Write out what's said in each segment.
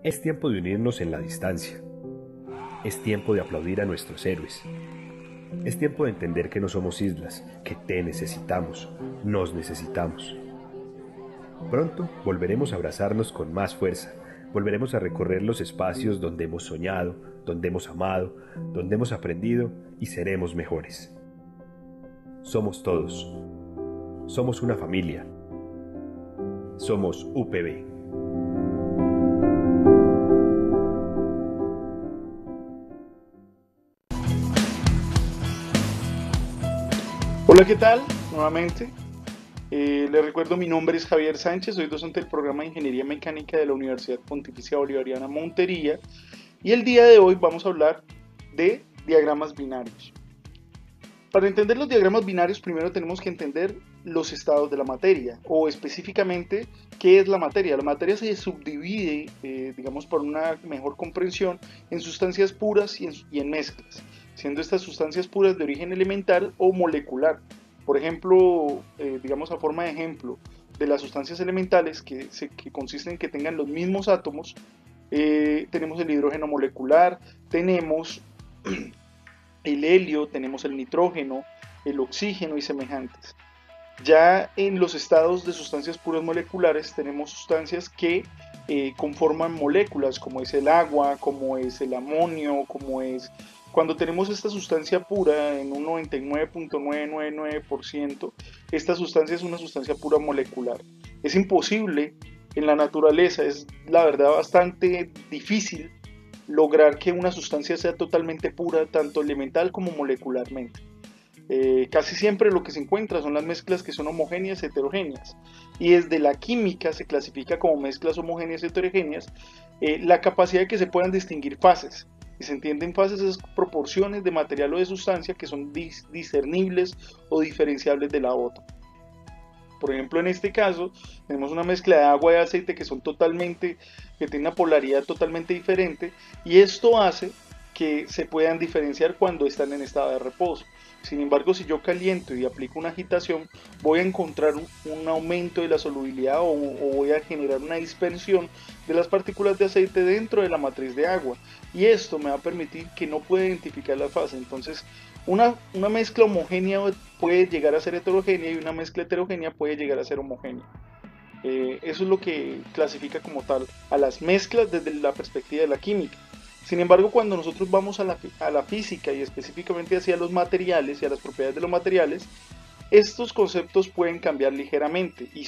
Es tiempo de unirnos en la distancia. Es tiempo de aplaudir a nuestros héroes. Es tiempo de entender que no somos islas, que te necesitamos, nos necesitamos. Pronto volveremos a abrazarnos con más fuerza. Volveremos a recorrer los espacios donde hemos soñado, donde hemos amado, donde hemos aprendido y seremos mejores. Somos todos. Somos una familia. Somos UPB. Hola, ¿qué tal? Nuevamente, les recuerdo, mi nombre es Javier Sánchez, soy docente del programa de Ingeniería Mecánica de la Universidad Pontificia Bolivariana Montería, y el día de hoy vamos a hablar de diagramas binarios. Para entender los diagramas binarios, primero tenemos que entender los estados de la materia, o específicamente, ¿qué es la materia? La materia se subdivide, digamos, por una mejor comprensión, en sustancias puras y en mezclas, siendo estas sustancias puras de origen elemental o molecular. Por ejemplo, digamos a forma de ejemplo, de las sustancias elementales que consisten en que tengan los mismos átomos, tenemos el hidrógeno molecular, tenemos el helio, tenemos el nitrógeno, el oxígeno y semejantes. Ya en los estados de sustancias puras moleculares tenemos sustancias que conforman moléculas, como es el agua, como es el amonio, como es... Cuando tenemos esta sustancia pura en un 99.999%, esta sustancia es una sustancia pura molecular. Es imposible en la naturaleza, es la verdad bastante difícil lograr que una sustancia sea totalmente pura, tanto elemental como molecularmente. Casi siempre lo que se encuentra son las mezclas que son homogéneas y heterogéneas, y desde la química se clasifica como mezclas homogéneas y heterogéneas la capacidad de que se puedan distinguir fases, y se entienden fases esas proporciones de material o de sustancia que son discernibles o diferenciables de la otra. Por ejemplo, en este caso tenemos una mezcla de agua y aceite que tienen una polaridad totalmente diferente, y esto hace que se puedan diferenciar cuando están en estado de reposo. Sin embargo, si yo caliento y aplico una agitación, voy a encontrar un aumento de la solubilidad, o voy a generar una dispersión de las partículas de aceite dentro de la matriz de agua, y esto me va a permitir que no pueda identificar la fase. Entonces, una mezcla homogénea puede llegar a ser heterogénea, y una mezcla heterogénea puede llegar a ser homogénea. Eso es lo que clasifica como tal a las mezclas desde la perspectiva de la química. Sin embargo, cuando nosotros vamos a la física, y específicamente hacia los materiales y a las propiedades de los materiales, estos conceptos pueden cambiar ligeramente, y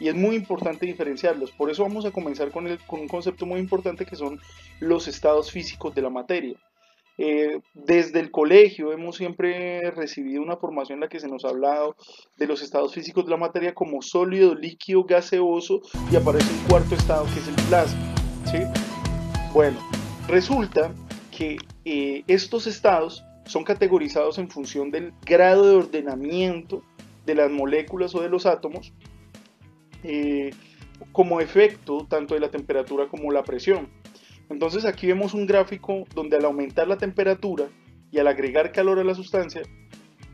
es muy importante diferenciarlos. Por eso vamos a comenzar con un concepto muy importante, que son los estados físicos de la materia. Desde el colegio hemos siempre recibido una formación en la que se nos ha hablado de los estados físicos de la materia como sólido, líquido, gaseoso, y aparece un cuarto estado que es el plasma, ¿sí? Bueno, resulta que estos estados son categorizados en función del grado de ordenamiento de las moléculas o de los átomos, eh, como efecto tanto de la temperatura como la presión. Entonces aquí vemos un gráfico donde, al aumentar la temperatura y al agregar calor a la sustancia,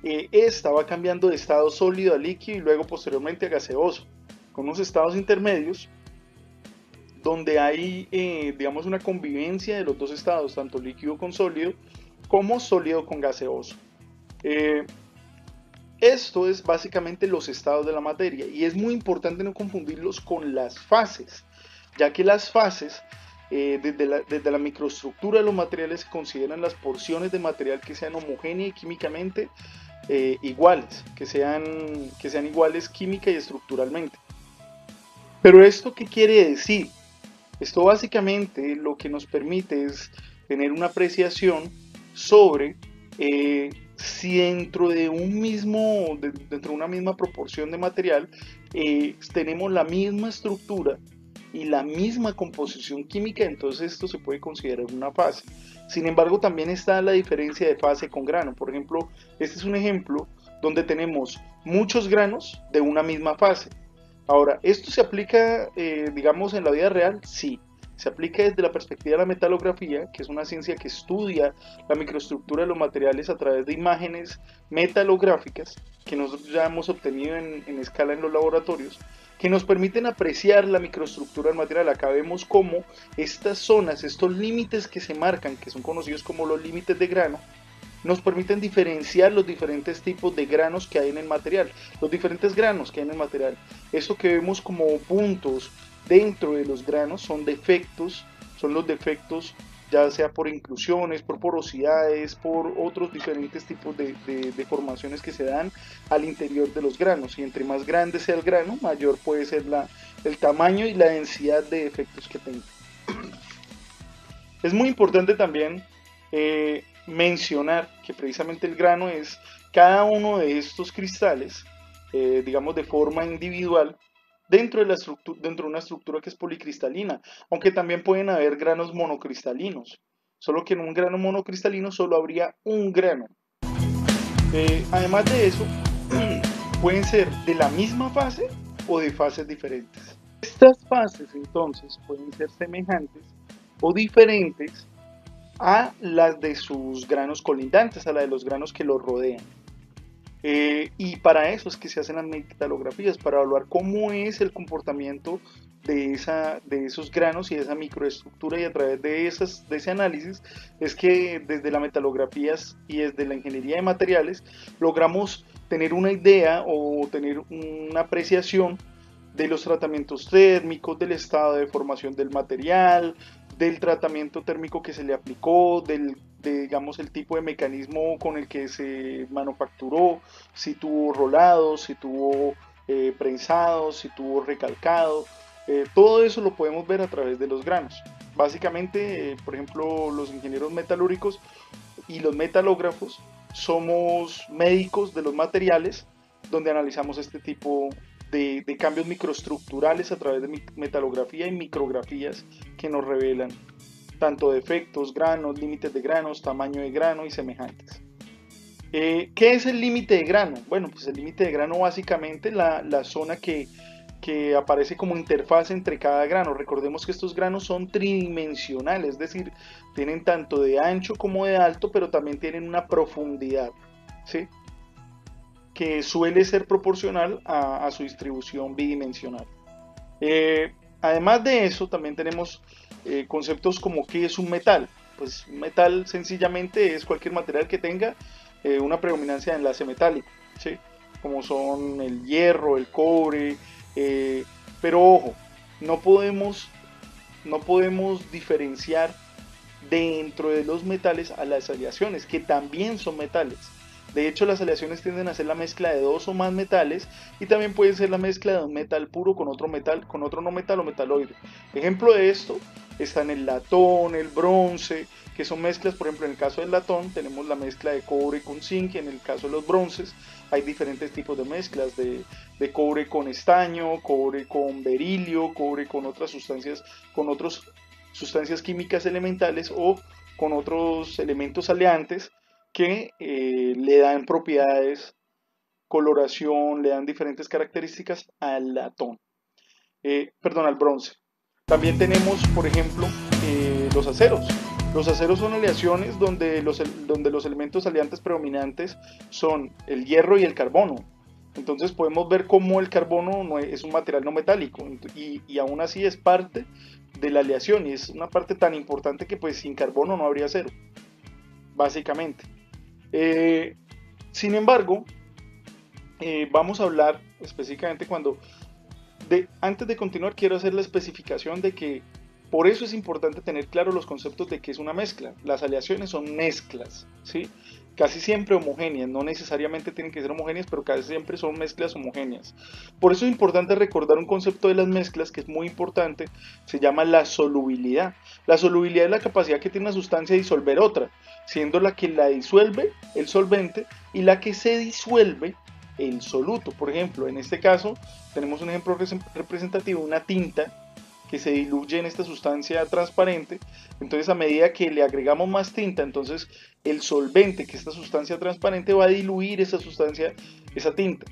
esta va cambiando de estado sólido a líquido y luego posteriormente a gaseoso, con unos estados intermedios donde hay, digamos, una convivencia de los dos estados, tanto líquido con sólido como sólido con gaseoso. Esto es básicamente los estados de la materia, y es muy importante no confundirlos con las fases, ya que las fases, desde la microestructura de los materiales, se consideran las porciones de material que sean homogéneas y químicamente iguales, que sean iguales química y estructuralmente. Pero ¿esto qué quiere decir? Esto básicamente lo que nos permite es tener una apreciación sobre si dentro de una misma proporción de material tenemos la misma estructura y la misma composición química. Entonces esto se puede considerar una fase. Sin embargo, también está la diferencia de fase con grano. Por ejemplo, este es un ejemplo donde tenemos muchos granos de una misma fase. Ahora, ¿esto se aplica, digamos, en la vida real? Sí. se aplica desde la perspectiva de la metalografía, que es una ciencia que estudia la microestructura de los materiales a través de imágenes metalográficas que nosotros ya hemos obtenido en escala en los laboratorios, que nos permiten apreciar la microestructura del material. Acá vemos cómo estas zonas, estos límites que se marcan, que son conocidos como los límites de grano, nos permiten diferenciar los diferentes tipos de granos que hay en el material, los diferentes granos que hay en el material. Eso que vemos como puntos dentro de los granos son defectos, son los defectos ya sea por inclusiones, por porosidades, por otros diferentes tipos de deformaciones que se dan al interior de los granos. Y entre más grande sea el grano, mayor puede ser el tamaño y la densidad de defectos que tenga. Es muy importante también mencionar que precisamente el grano es cada uno de estos cristales, digamos de forma individual, dentro de una estructura que es policristalina, aunque también pueden haber granos monocristalinos, solo que en un grano monocristalino solo habría un grano. Además de eso, pueden ser de la misma fase o de fases diferentes. Estas fases entonces pueden ser semejantes o diferentes a las de sus granos colindantes, a la de los granos que los rodean. Y para eso es que se hacen las metalografías, para evaluar cómo es el comportamiento de esos granos y de esa microestructura, y a través de ese análisis es que desde las metalografías y desde la ingeniería de materiales logramos tener una idea o tener una apreciación de los tratamientos térmicos, del estado de formación del material, del tratamiento térmico que se le aplicó, digamos, el tipo de mecanismo con el que se manufacturó, si tuvo rolado, si tuvo prensado, si tuvo recalcado. Todo eso lo podemos ver a través de los granos. Básicamente, por ejemplo, los ingenieros metalúrgicos y los metalógrafos somos médicos de los materiales, donde analizamos este tipo de cambios microestructurales a través de metalografía y micrografías que nos revelan tanto defectos, granos, límites de granos, tamaño de grano y semejantes. ¿Qué es el límite de grano? Bueno, pues el límite de grano básicamente la zona que aparece como interfaz entre cada grano. Recordemos que estos granos son tridimensionales, es decir, tienen tanto de ancho como de alto, pero también tienen una profundidad, ¿sí?, que suele ser proporcional a su distribución bidimensional. Además de eso, también tenemos conceptos como qué es un metal. Pues un metal sencillamente es cualquier material que tenga una predominancia de enlace metálico, ¿sí?, como son el hierro, el cobre, pero ojo, no podemos diferenciar dentro de los metales a las aleaciones, que también son metales. De hecho, las aleaciones tienden a ser la mezcla de dos o más metales, y también puede ser la mezcla de un metal puro con otro metal, con otro no metal o metaloide. Ejemplo de esto están el latón, el bronce, que son mezclas. Por ejemplo, en el caso del latón tenemos la mezcla de cobre con zinc. En el caso de los bronces hay diferentes tipos de mezclas de cobre con estaño, cobre con berilio, cobre con otras sustancias químicas elementales o con otros elementos aleantes que le dan propiedades, coloración, le dan diferentes características al latón, al bronce. También tenemos, por ejemplo, los aceros. Los aceros son aleaciones donde los elementos aleantes predominantes son el hierro y el carbono. Entonces podemos ver cómo el carbono es un material no metálico, y aún así es parte de la aleación, y es una parte tan importante que pues sin carbono no habría acero, básicamente. Sin embargo, vamos a hablar específicamente antes de continuar, quiero hacer la especificación de que por eso es importante tener claro los conceptos de qué es una mezcla. Las aleaciones son mezclas, ¿sí?, casi siempre homogéneas, no necesariamente tienen que ser homogéneas, pero casi siempre son mezclas homogéneas. Por eso es importante recordar un concepto de las mezclas que es muy importante, se llama la solubilidad. La solubilidad es la capacidad que tiene una sustancia de disolver otra, siendo la que la disuelve el solvente y la que se disuelve el soluto. Por ejemplo, en este caso tenemos un ejemplo representativo, una tinta que se diluye en esta sustancia transparente. Entonces, a medida que le agregamos más tinta, entonces el solvente, que es esta sustancia transparente, va a diluir esa tinta.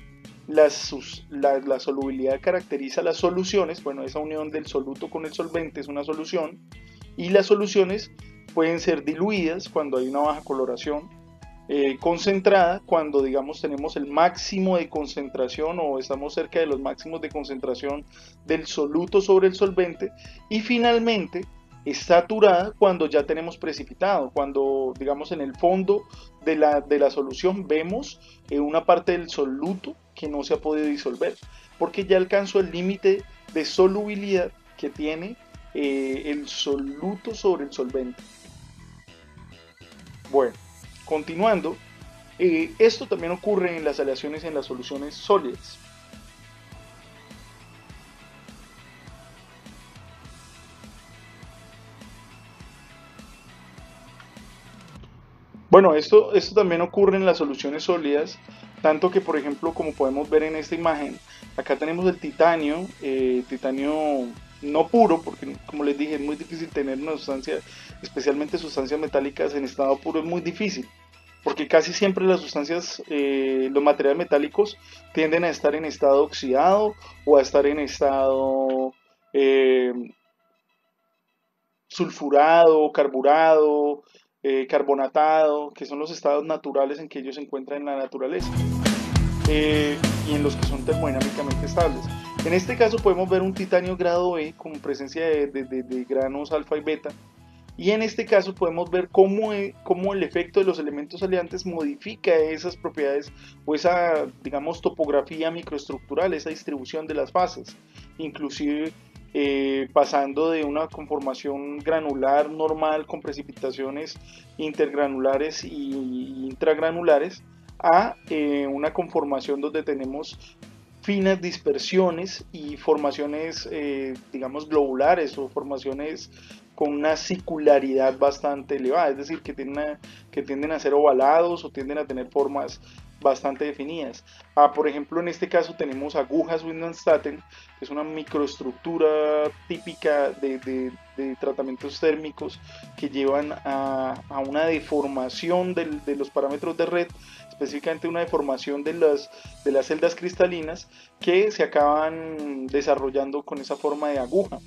La solubilidad caracteriza las soluciones, bueno, esa unión del soluto con el solvente es una solución, y las soluciones pueden ser diluidas cuando hay una baja coloración, concentrada cuando digamos tenemos el máximo de concentración o estamos cerca de los máximos de concentración del soluto sobre el solvente, y finalmente es saturada cuando ya tenemos precipitado, cuando digamos en el fondo de la solución vemos una parte del soluto que no se ha podido disolver, porque ya alcanzó el límite de solubilidad que tiene el soluto sobre el solvente. Bueno, continuando, esto también ocurre en las aleaciones en las soluciones sólidas. Bueno, esto también ocurre en las soluciones sólidas, tanto que, por ejemplo, como podemos ver en esta imagen, acá tenemos el titanio no puro, porque como les dije, es muy difícil tener una sustancia, especialmente sustancias metálicas en estado puro, es muy difícil, porque casi siempre las sustancias, los materiales metálicos tienden a estar en estado oxidado o a estar en estado eh, sulfurado, carburado, carbonatado, que son los estados naturales en que ellos se encuentran en la naturaleza, y en los que son termodinámicamente estables. En este caso podemos ver un titanio grado E con presencia de granos alfa y beta, y en este caso podemos ver cómo el efecto de los elementos aliantes modifica esas propiedades o esa, digamos, topografía microestructural, esa distribución de las fases, inclusive pasando de una conformación granular normal con precipitaciones intergranulares y intragranulares a una conformación donde tenemos finas dispersiones y formaciones, digamos, globulares o formaciones con una circularidad bastante elevada, es decir, que tienden a ser ovalados o tienden a tener formas bastante definidas. Por ejemplo, en este caso tenemos agujas Windstatten, que es una microestructura típica de tratamientos térmicos que llevan a una deformación de los parámetros de red, específicamente una deformación de las celdas cristalinas que se acaban desarrollando con esa forma de aguja.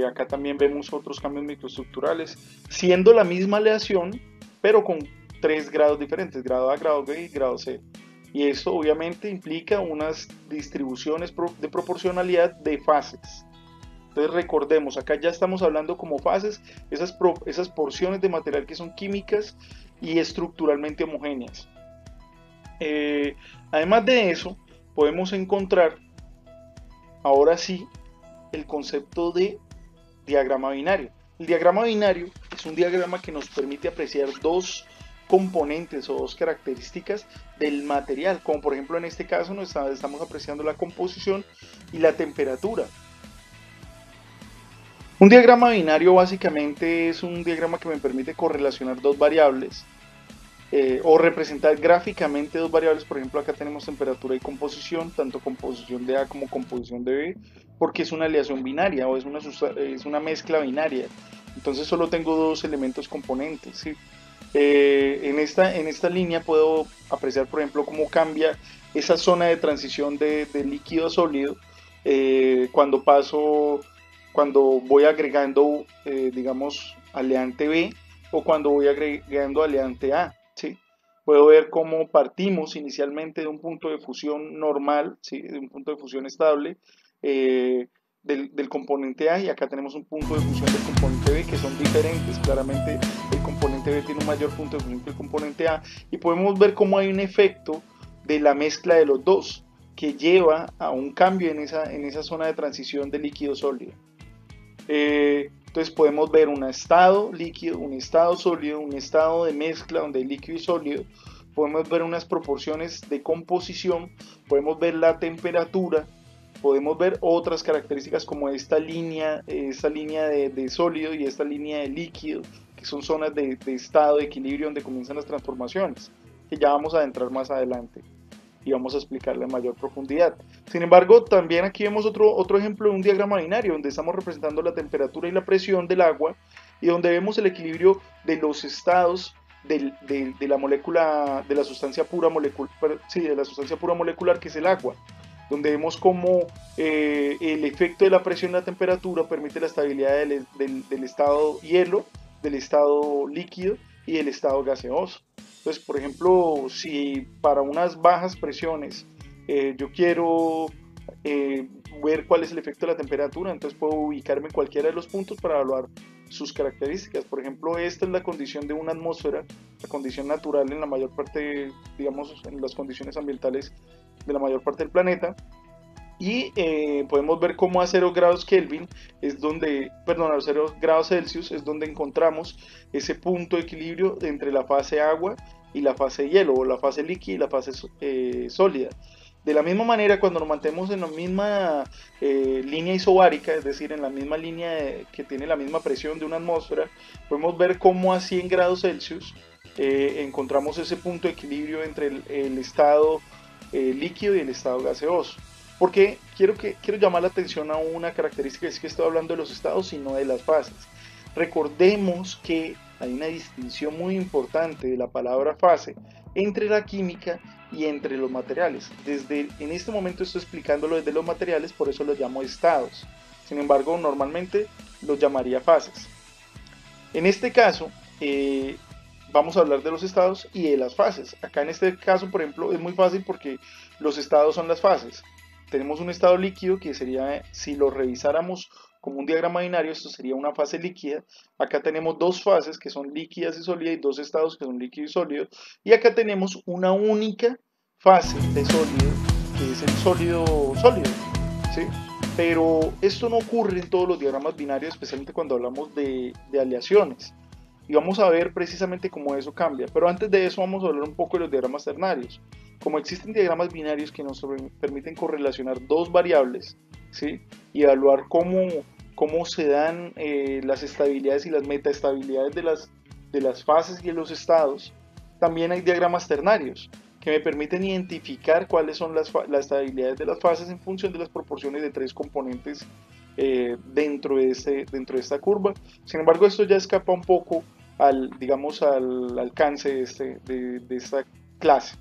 Acá también vemos otros cambios microestructurales, siendo la misma aleación, pero con 3 grados diferentes, grado A, grado B y grado C. Y esto obviamente implica unas distribuciones de proporcionalidad de fases. Entonces recordemos, acá ya estamos hablando como fases, esas porciones de material que son químicas y estructuralmente homogéneas. Además de eso, podemos encontrar, ahora sí, el concepto de diagrama binario. El diagrama binario es un diagrama que nos permite apreciar dos componentes o dos características del material, como por ejemplo en este caso estamos apreciando la composición y la temperatura. Un diagrama binario básicamente es un diagrama que me permite correlacionar dos variables, o representar gráficamente dos variables. Por ejemplo, acá tenemos temperatura y composición, tanto composición de A como composición de B, porque es una aleación binaria o es una mezcla binaria. Entonces solo tengo dos elementos componentes, ¿sí? En esta línea puedo apreciar, por ejemplo, cómo cambia esa zona de transición de líquido a sólido, cuando voy agregando, digamos, aleante B o cuando voy agregando aleante A. ¿Sí? Puedo ver cómo partimos inicialmente de un punto de fusión normal, ¿sí? De un punto de fusión estable, del componente A, y acá tenemos un punto de fusión del componente B que son diferentes. Claramente el componente B tiene un mayor punto de fusión que el componente A, y podemos ver cómo hay un efecto de la mezcla de los dos que lleva a un cambio en esa zona de transición de líquido sólido. Entonces podemos ver un estado líquido, un estado sólido, un estado de mezcla donde hay líquido y sólido. Podemos ver unas proporciones de composición, podemos ver la temperatura, podemos ver otras características como esta línea de sólido y esta línea de líquido, que son zonas de estado de equilibrio donde comienzan las transformaciones, que ya vamos a adentrar más adelante y vamos a explicarle en mayor profundidad. Sin embargo, también aquí vemos otro ejemplo de un diagrama binario donde estamos representando la temperatura y la presión del agua y donde vemos el equilibrio de los estados de la molécula, de la sustancia pura molecular, sí, de la sustancia pura molecular que es el agua, donde vemos cómo el efecto de la presión y la temperatura permite la estabilidad del estado hielo, del estado líquido y del estado gaseoso. Entonces, por ejemplo, si para unas bajas presiones yo quiero ver cuál es el efecto de la temperatura, entonces puedo ubicarme en cualquiera de los puntos para evaluar sus características. Por ejemplo, esta es la condición de una atmósfera, la condición natural en la mayor parte, digamos, en las condiciones ambientales de la mayor parte del planeta. Y podemos ver cómo a 0 grados Kelvin es donde, perdón, a 0 grados Celsius es donde encontramos ese punto de equilibrio entre la fase agua y la fase hielo, o la fase líquida y la fase sólida. De la misma manera, cuando nos mantenemos en la misma línea isobárica, es decir, en la misma línea que tiene la misma presión de una atmósfera, podemos ver cómo a 100 grados Celsius encontramos ese punto de equilibrio entre el estado líquido y el estado gaseoso. Porque quiero llamar la atención a una característica, es que estoy hablando de los estados y no de las fases. Recordemos que hay una distinción muy importante de la palabra fase entre la química y entre los materiales. En este momento estoy explicándolo desde los materiales, por eso los llamo estados. Sin embargo, normalmente los llamaría fases. En este caso, vamos a hablar de los estados y de las fases. Acá en este caso, por ejemplo, es muy fácil porque los estados son las fases. Tenemos un estado líquido que sería, si lo revisáramos como un diagrama binario, esto sería una fase líquida. Acá tenemos dos fases que son líquidas y sólidas y dos estados que son líquido y sólido. Y acá tenemos una única fase de sólido, que es el sólido sólido, ¿sí? Pero esto no ocurre en todos los diagramas binarios, especialmente cuando hablamos de aleaciones. Y vamos a ver precisamente cómo eso cambia. Pero antes de eso vamos a hablar un poco de los diagramas ternarios. Como existen diagramas binarios que nos permiten correlacionar dos variables, ¿sí? Y evaluar cómo se dan las estabilidades y las metaestabilidades de las fases y de los estados, también hay diagramas ternarios que me permiten identificar cuáles son las estabilidades de las fases en función de las proporciones de tres componentes dentro de esta curva. Sin embargo, esto ya escapa un poco al alcance de esta clase.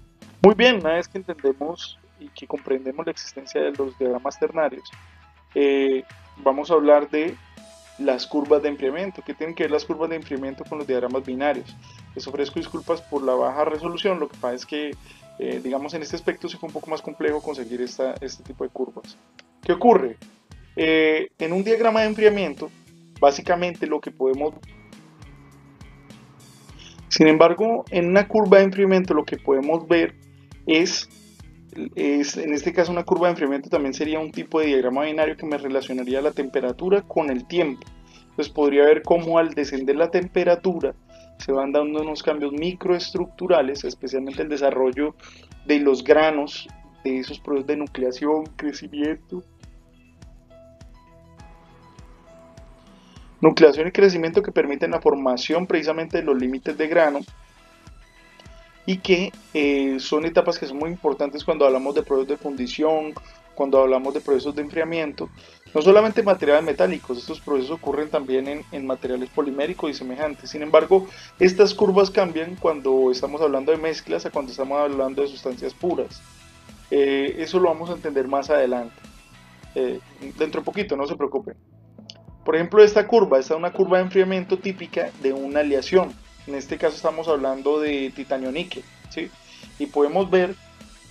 Muy bien, una vez que entendemos y que comprendemos la existencia de los diagramas ternarios, vamos a hablar de las curvas de enfriamiento. ¿Qué tienen que ver las curvas de enfriamiento con los diagramas binarios? Les ofrezco disculpas por la baja resolución, lo que pasa es que digamos en este aspecto sí fue un poco más complejo conseguir este tipo de curvas. ¿Qué ocurre? En un diagrama de enfriamiento, básicamente lo que podemos... Sin embargo, en una curva de enfriamiento lo que podemos ver es en este caso una curva de enfriamiento también sería un tipo de diagrama binario que me relacionaría la temperatura con el tiempo. Entonces podría ver cómo al descender la temperatura se van dando unos cambios microestructurales, especialmente el desarrollo de los granos, de esos procesos de nucleación, crecimiento. Nucleación y crecimiento que permiten la formación precisamente de los límites de grano y que son etapas que son muy importantes cuando hablamos de procesos de fundición, cuando hablamos de procesos de enfriamiento, no solamente en materiales metálicos, estos procesos ocurren también en materiales poliméricos y semejantes. Sin embargo, estas curvas cambian cuando estamos hablando de mezclas a cuando estamos hablando de sustancias puras. Eso lo vamos a entender más adelante, dentro de poquito, no se preocupen. Por ejemplo, esta es una curva de enfriamiento típica de una aleación. En este caso estamos hablando de titanio-níquel, ¿sí? Y podemos ver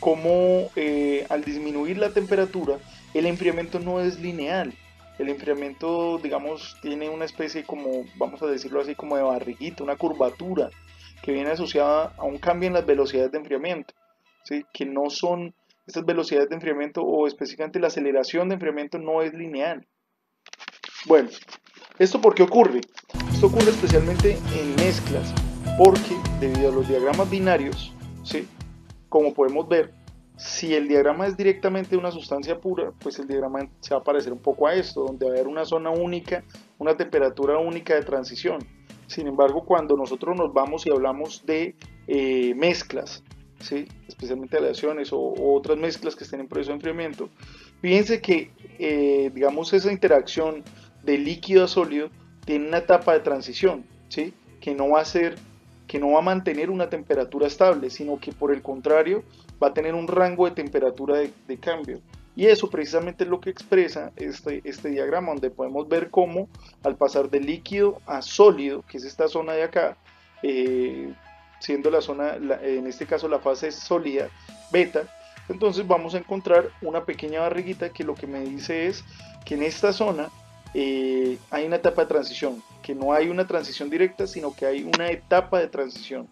cómo al disminuir la temperatura, el enfriamiento no es lineal. El enfriamiento, digamos, tiene una especie como, vamos a decirlo así, como de barriguita, una curvatura, que viene asociada a un cambio en las velocidades de enfriamiento, ¿sí? Que no son, estas velocidades de enfriamiento o específicamente la aceleración de enfriamiento no es lineal. Bueno, ¿esto por qué ocurre? Esto ocurre especialmente en mezclas, porque debido a los diagramas binarios, ¿sí? Como podemos ver, si el diagrama es directamente de una sustancia pura, pues el diagrama se va a parecer un poco a esto, donde va a haber una zona única, una temperatura única de transición. Sin embargo, cuando nosotros nos vamos y hablamos de mezclas, ¿sí? Especialmente aleaciones o otras mezclas que estén en proceso de enfriamiento, fíjense que digamos esa interacción de líquido a sólido tiene una etapa de transición, ¿sí? Que no va a ser que no va a mantener una temperatura estable, sino que por el contrario va a tener un rango de temperatura de cambio. Y eso precisamente es lo que expresa este diagrama, donde podemos ver cómo al pasar de líquido a sólido, que es esta zona de acá, siendo la zona, en este caso la fase sólida, beta, entonces vamos a encontrar una pequeña barriguita que lo que me dice es que en esta zona hay una etapa de transición, que no hay una transición directa, sino que hay una etapa de transición.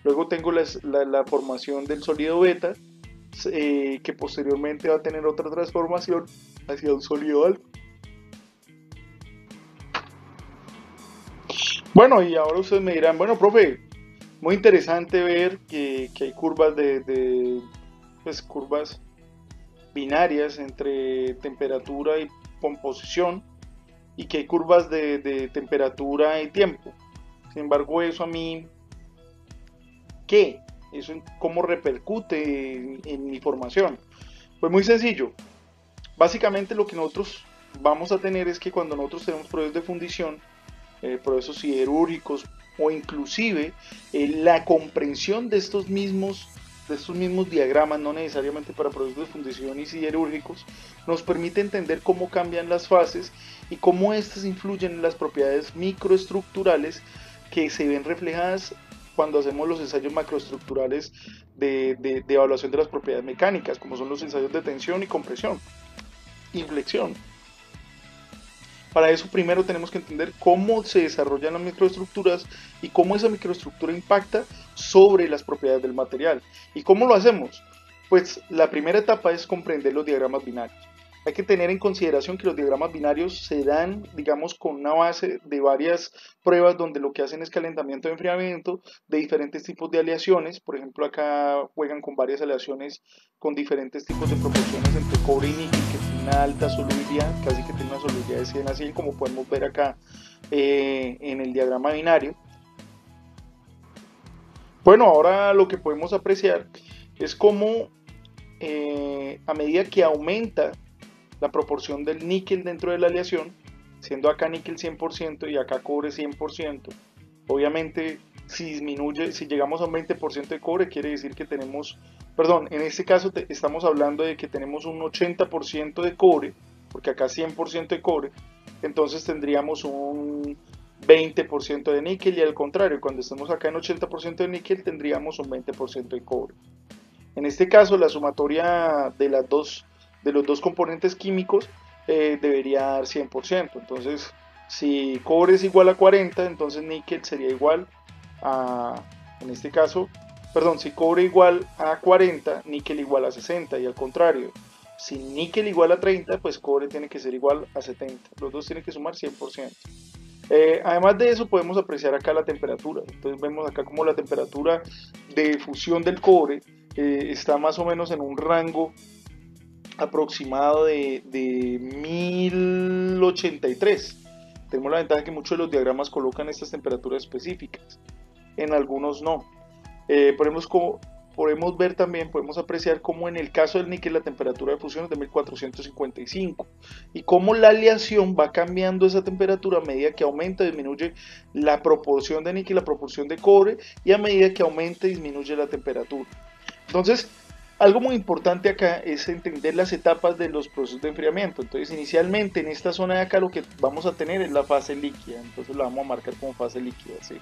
Luego tengo la formación del sólido beta, que posteriormente va a tener otra transformación hacia un sólido alfa. Bueno, y ahora ustedes me dirán, bueno, profe, muy interesante ver que hay curvas pues, curvas binarias entre temperatura y composición, y que hay curvas de temperatura y tiempo. Sin embargo, eso a mí, ¿qué? ¿Eso cómo repercute en mi formación? Pues muy sencillo. Básicamente lo que nosotros vamos a tener es que cuando nosotros tenemos procesos de fundición, procesos siderúrgicos o inclusive la comprensión de estos mismos diagramas, no necesariamente para procesos de fundición y siderúrgicos, nos permite entender cómo cambian las fases y cómo éstas influyen en las propiedades microestructurales que se ven reflejadas cuando hacemos los ensayos macroestructurales de evaluación de las propiedades mecánicas, como son los ensayos de tensión y compresión y flexión. Para eso primero tenemos que entender cómo se desarrollan las microestructuras y cómo esa microestructura impacta sobre las propiedades del material. ¿Y cómo lo hacemos? Pues la primera etapa es comprender los diagramas binarios. Hay que tener en consideración que los diagramas binarios se dan, digamos, con una base de varias pruebas donde lo que hacen es calentamiento y enfriamiento de diferentes tipos de aleaciones. Por ejemplo, acá juegan con varias aleaciones con diferentes tipos de proporciones entre cobre y níquel, que tiene una alta solubilidad, casi que tiene una solubilidad de 100 a 100, como podemos ver acá en el diagrama binario. Bueno, ahora lo que podemos apreciar es cómo a medida que aumenta la proporción del níquel dentro de la aleación, siendo acá níquel 100% y acá cobre 100%, obviamente si disminuye, si llegamos a un 20% de cobre, quiere decir que tenemos, perdón, en este caso estamos hablando de que tenemos un 80% de cobre, porque acá 100% de cobre, entonces tendríamos un 20% de níquel, y al contrario, cuando estemos acá en 80% de níquel, tendríamos un 20% de cobre. En este caso, la sumatoria de los dos componentes químicos debería dar 100%. Entonces, si cobre es igual a 40, entonces níquel sería igual a, en este caso, perdón, si cobre igual a 40, níquel igual a 60, y al contrario, si níquel igual a 30, pues cobre tiene que ser igual a 70. Los dos tienen que sumar 100%. Además de eso, podemos apreciar acá la temperatura. Entonces vemos acá como la temperatura de fusión del cobre está más o menos en un rango aproximado de 1083. Tenemos la ventaja que muchos de los diagramas colocan estas temperaturas específicas, en algunos no. Podemos ver también, podemos apreciar cómo en el caso del níquel la temperatura de fusión es de 1455 y cómo la aleación va cambiando esa temperatura a medida que aumenta y disminuye la proporción de níquel, la proporción de cobre, y a medida que aumenta y disminuye la temperatura. Entonces, algo muy importante acá es entender las etapas de los procesos de enfriamiento. Entonces, inicialmente en esta zona de acá lo que vamos a tener es la fase líquida. Entonces la vamos a marcar como fase líquida, ¿sí?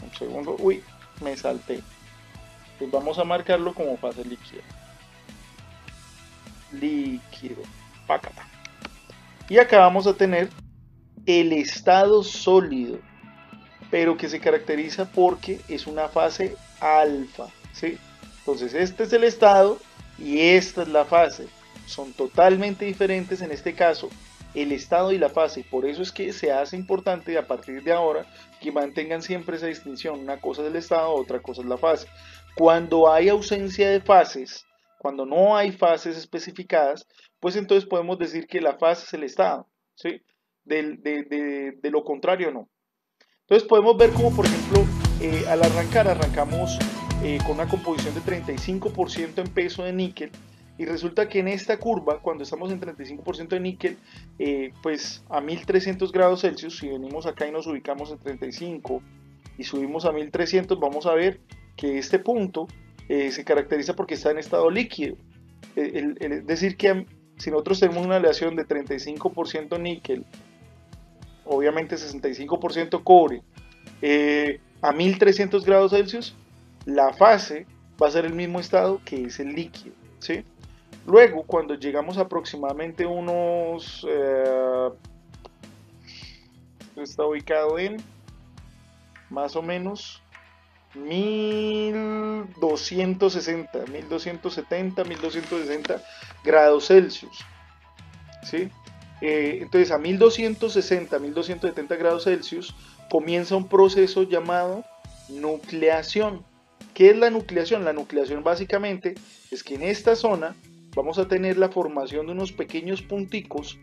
Un segundo, uy, me salté. Pues vamos a marcarlo como fase líquida. Líquido, pácata. Y acá vamos a tener el estado sólido, pero que se caracteriza porque es una fase alfa, ¿sí? Entonces este es el estado y esta es la fase. Son totalmente diferentes en este caso el estado y la fase. Por eso es que se hace importante a partir de ahora que mantengan siempre esa distinción. Una cosa es el estado, otra cosa es la fase. Cuando hay ausencia de fases, cuando no hay fases especificadas, pues entonces podemos decir que la fase es el estado, ¿sí? De lo contrario no. Entonces podemos ver como por ejemplo al arrancar arrancamos con una composición de 35% en peso de níquel, y resulta que en esta curva cuando estamos en 35% de níquel pues a 1300 grados Celsius, si venimos acá y nos ubicamos en 35 y subimos a 1300, vamos a ver que este punto se caracteriza porque está en estado líquido. Es decir, que si nosotros tenemos una aleación de 35% níquel, obviamente 65% cobre, a 1300 grados Celsius, la fase va a ser el mismo estado que es el líquido, ¿sí? Luego, cuando llegamos a aproximadamente unos... está ubicado en más o menos 1260, 1270, 1260 grados Celsius, ¿sí? Entonces a 1260, 1270 grados Celsius comienza un proceso llamado nucleación. ¿Qué es la nucleación? La nucleación básicamente es que en esta zona vamos a tener la formación de unos pequeños punticos,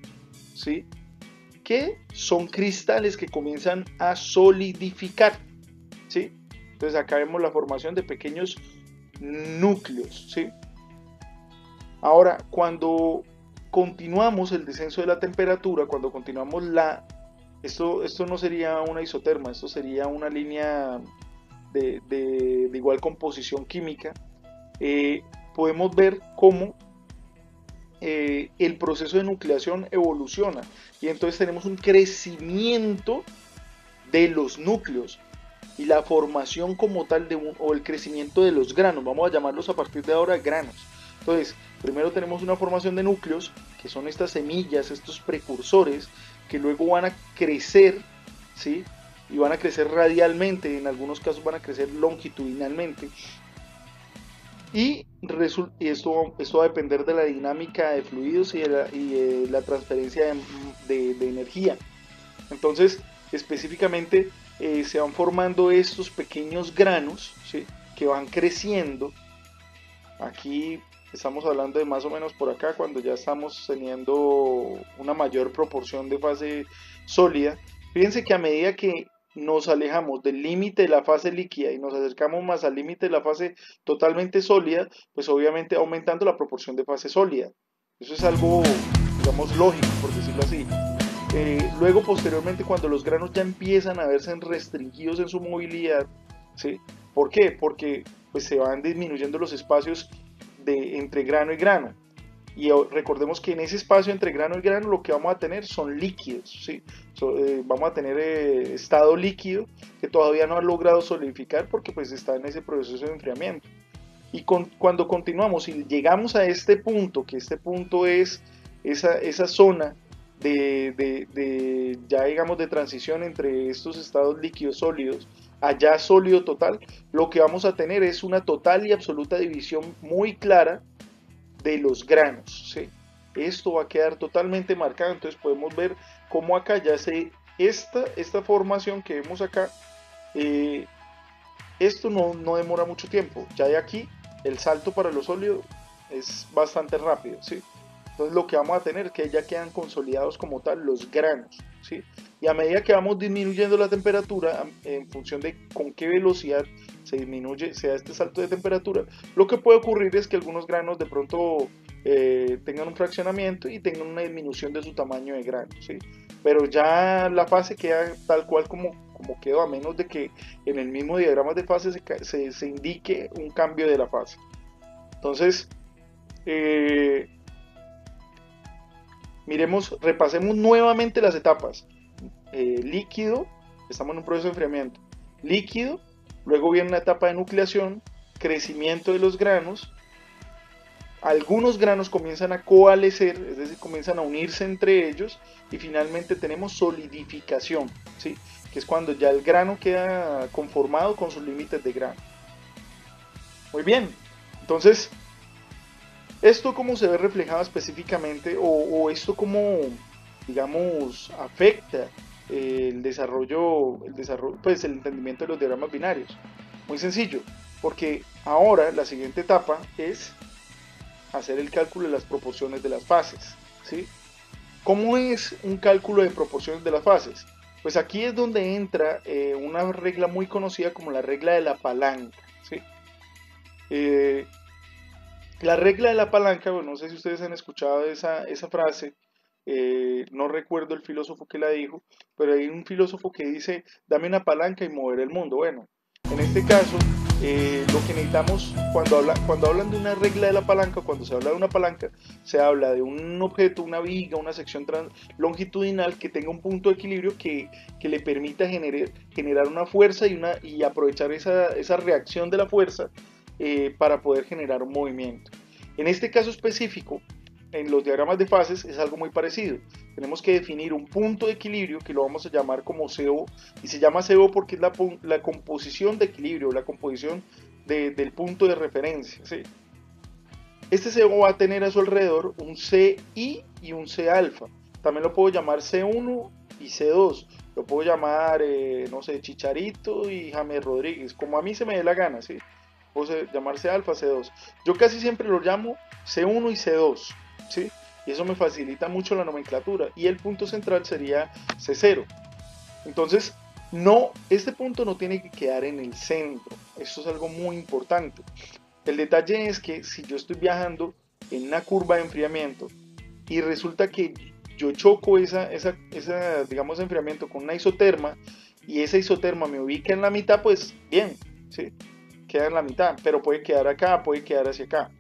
¿sí? Que son cristales que comienzan a solidificar, ¿sí? Entonces acá vemos la formación de pequeños núcleos, ¿sí? Ahora, cuando continuamos el descenso de la temperatura, cuando continuamos esto no sería una isoterma, esto sería una línea de igual composición química, podemos ver cómo el proceso de nucleación evoluciona y entonces tenemos un crecimiento de los núcleos y la formación como tal o el crecimiento de los granos, vamos a llamarlos a partir de ahora granos. Entonces, primero tenemos una formación de núcleos, que son estas semillas, estos precursores, que luego van a crecer, ¿sí? Y van a crecer radialmente, en algunos casos van a crecer longitudinalmente. Y esto va a depender de la dinámica de fluidos y de la transferencia de energía. Entonces, específicamente, se van formando estos pequeños granos, ¿sí? Que van creciendo. Aquí estamos hablando de más o menos por acá, cuando ya estamos teniendo una mayor proporción de fase sólida. Fíjense que a medida que nos alejamos del límite de la fase líquida y nos acercamos más al límite de la fase totalmente sólida, pues obviamente aumentando la proporción de fase sólida. Eso es algo, digamos, lógico, por decirlo así. Luego, posteriormente, cuando los granos ya empiezan a verse restringidos en su movilidad, ¿sí? ¿Por qué? Porque pues, se van disminuyendo los espacios entre grano y grano. Y recordemos que en ese espacio entre grano y grano lo que vamos a tener son líquidos, ¿sí? Vamos a tener estado líquido que todavía no ha logrado solidificar porque pues está en ese proceso de enfriamiento. Y cuando continuamos y llegamos a este punto, que este punto es esa zona ya digamos de transición entre estos estados líquidos sólidos allá sólido total, lo que vamos a tener es una total y absoluta división muy clara de los granos, ¿sí? Esto va a quedar totalmente marcado, entonces podemos ver cómo acá ya esta formación que vemos acá, esto no demora mucho tiempo, ya de aquí el salto para lo sólido es bastante rápido, ¿sí? Entonces lo que vamos a tener es que ya quedan consolidados como tal los granos, ¿sí? Y a medida que vamos disminuyendo la temperatura, en función de con qué velocidad se disminuye, se da este salto de temperatura, lo que puede ocurrir es que algunos granos de pronto tengan un fraccionamiento y tengan una disminución de su tamaño de grano, ¿sí? Pero ya la fase queda tal cual como quedó, a menos de que en el mismo diagrama de fase se indique un cambio de la fase. Entonces, repasemos nuevamente las etapas. Líquido, estamos en un proceso de enfriamiento. Líquido, luego viene una etapa de nucleación, crecimiento de los granos. Algunos granos comienzan a coalescer, es decir, comienzan a unirse entre ellos. Y finalmente tenemos solidificación, ¿sí? Que es cuando ya el grano queda conformado con sus límites de grano. Muy bien, entonces, ¿esto cómo se ve reflejado específicamente o esto cómo, digamos, afecta el desarrollo, pues el entendimiento de los diagramas binarios? Muy sencillo, porque ahora la siguiente etapa es hacer el cálculo de las proporciones de las fases, ¿sí? ¿Cómo es un cálculo de proporciones de las fases? Pues aquí es donde entra una regla muy conocida como la regla de la palanca, ¿sí? La regla de la palanca, bueno, no sé si ustedes han escuchado esa frase, no recuerdo el filósofo que la dijo, pero hay un filósofo que dice, dame una palanca y mover el mundo. Bueno, en este caso, lo que necesitamos cuando hablan de una regla de la palanca, cuando se habla de una palanca, se habla de un objeto, una viga, una sección longitudinal que tenga un punto de equilibrio que le permita generar una fuerza y aprovechar esa reacción de la fuerza para poder generar un movimiento. En este caso específico, en los diagramas de fases es algo muy parecido. Tenemos que definir un punto de equilibrio que lo vamos a llamar como CO, y se llama CO porque es la composición de equilibrio, la composición del punto de referencia, ¿sí? Este CO va a tener a su alrededor un CI y un C alfa. También lo puedo llamar C1 y C2. Lo puedo llamar, no sé, Chicharito y James Rodríguez, como a mí se me dé la gana, ¿sí? Puedo llamarse alfa, C2. Yo casi siempre lo llamo C1 y C2, ¿sí? Y eso me facilita mucho la nomenclatura. Y el punto central sería C0. Entonces, no, este punto no tiene que quedar en el centro. Esto es algo muy importante. El detalle es que si yo estoy viajando en una curva de enfriamiento y resulta que yo choco digamos, enfriamiento con una isoterma y esa isoterma me ubica en la mitad, pues bien, ¿sí? Queda en la mitad, pero puede quedar acá, puede quedar hacia acá.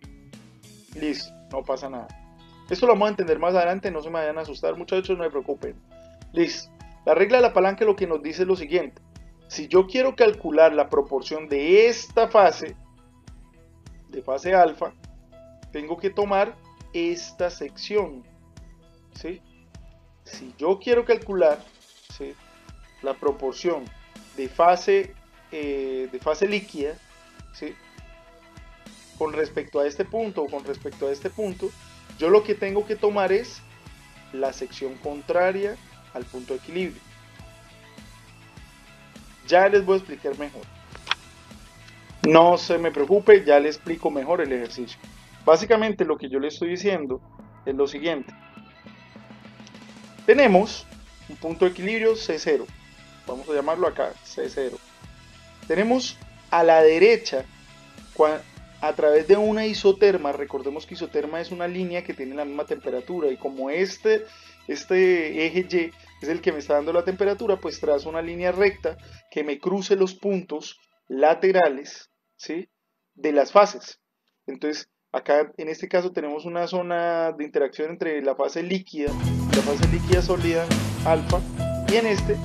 Listo, no pasa nada. Esto lo vamos a entender más adelante, no se me vayan a asustar, muchachos, no se preocupen. Listo. La regla de la palanca lo que nos dice es lo siguiente. Si yo quiero calcular la proporción de esta fase, de fase alfa, tengo que tomar esta sección, ¿sí? Si yo quiero calcular, ¿sí?, la proporción de fase líquida, ¿sí?, con respecto a este punto o con respecto a este punto, yo lo que tengo que tomar es la sección contraria al punto de equilibrio. Ya les voy a explicar mejor. No se me preocupe, ya les explico mejor el ejercicio. Básicamente lo que yo le estoy diciendo es lo siguiente. Tenemos un punto de equilibrio C0. Vamos a llamarlo acá C0. Tenemos a la derecha, a través de una isoterma, recordemos que isoterma es una línea que tiene la misma temperatura, y como este eje Y es el que me está dando la temperatura, pues trazo una línea recta que me cruce los puntos laterales, ¿sí?, de las fases. Entonces, acá en este caso tenemos una zona de interacción entre la fase líquida y la fase líquida sólida alfa, y en este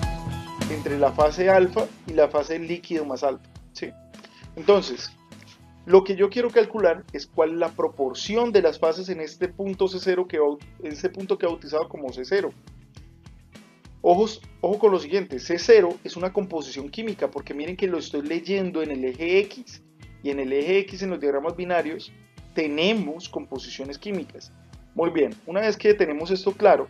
entre la fase alfa y la fase líquido más alfa, ¿sí? Entonces, lo que yo quiero calcular es cuál es la proporción de las fases en este punto C0, ese punto que he bautizado como C0. Ojo con lo siguiente, C0 es una composición química, porque miren que lo estoy leyendo en el eje X, y en el eje X, en los diagramas binarios, tenemos composiciones químicas. Muy bien, una vez que tenemos esto claro,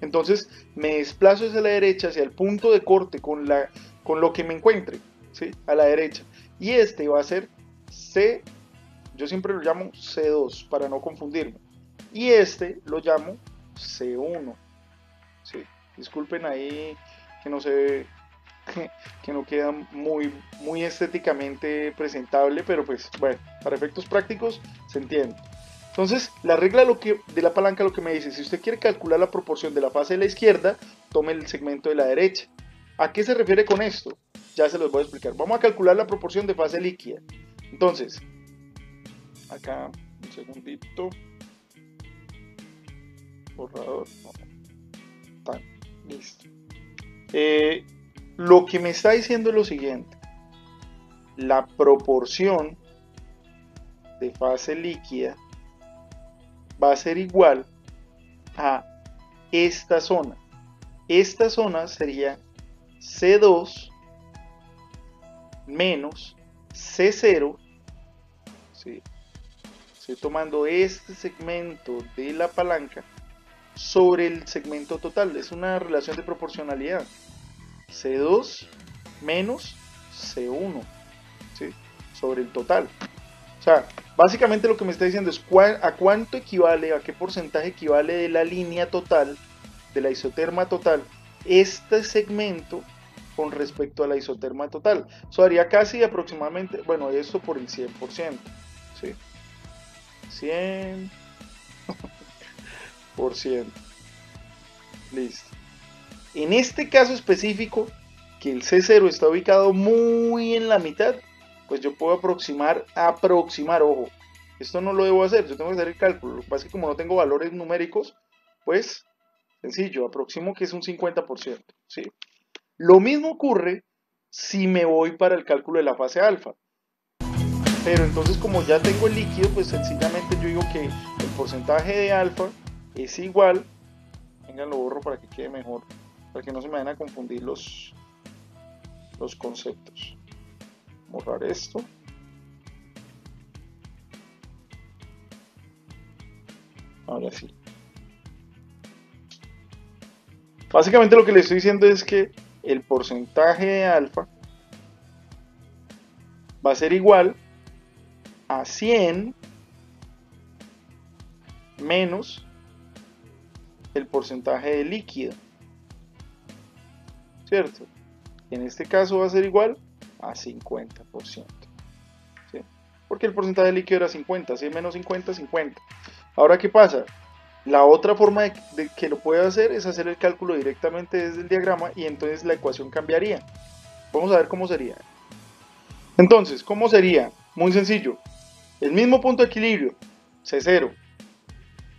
entonces me desplazo hacia la derecha, hacia el punto de corte con lo que me encuentre, ¿sí?, a la derecha. Y este va a ser C, yo siempre lo llamo C2 para no confundirme. Y este lo llamo C1. ¿Sí? Disculpen ahí que no se ve, que no queda muy estéticamente presentable, pero pues bueno, para efectos prácticos se entiende. Entonces, la regla de la palanca lo que me dice, si usted quiere calcular la proporción de la fase de la izquierda, tome el segmento de la derecha. ¿A qué se refiere con esto? Ya se los voy a explicar. Vamos a calcular la proporción de fase líquida. Entonces, acá, un segundito. Borrador. Tan, listo. Lo que me está diciendo es lo siguiente. La proporción de fase líquida va a ser igual a esta zona. Esta zona sería C2 menos C0. ¿Sí? Estoy tomando este segmento de la palanca sobre el segmento total. Es una relación de proporcionalidad. C2 menos C1, ¿sí?, sobre el total. O sea, básicamente lo que me está diciendo es a cuánto equivale, a qué porcentaje equivale de la línea total, de la isoterma total, este segmento con respecto a la isoterma total. Eso haría casi aproximadamente, bueno, esto por el 100%, ¿sí? 100%. Listo. En este caso específico, que el C0 está ubicado muy en la mitad, pues yo puedo aproximar, ojo, esto no lo debo hacer, yo tengo que hacer el cálculo. Lo que pasa es que como no tengo valores numéricos, pues sencillo, aproximo que es un 50%, ¿sí? Lo mismo ocurre si me voy para el cálculo de la fase alfa. Pero entonces como ya tengo el líquido, pues sencillamente yo digo que el porcentaje de alfa es igual, venga, lo borro para que quede mejor, para que no se me vayan a confundir los conceptos. Borrar esto. Ahora sí. Básicamente lo que le estoy diciendo es que el porcentaje de alfa va a ser igual a 100 menos el porcentaje de líquido, ¿cierto? En este caso va a ser igual a 50%, ¿sí? Porque el porcentaje de líquido era 50, 100 menos 50, 50. Ahora, ¿qué pasa? La otra forma de que lo puede hacer es hacer el cálculo directamente desde el diagrama y entonces la ecuación cambiaría. Vamos a ver cómo sería. Entonces, ¿cómo sería? Muy sencillo. El mismo punto de equilibrio, C0.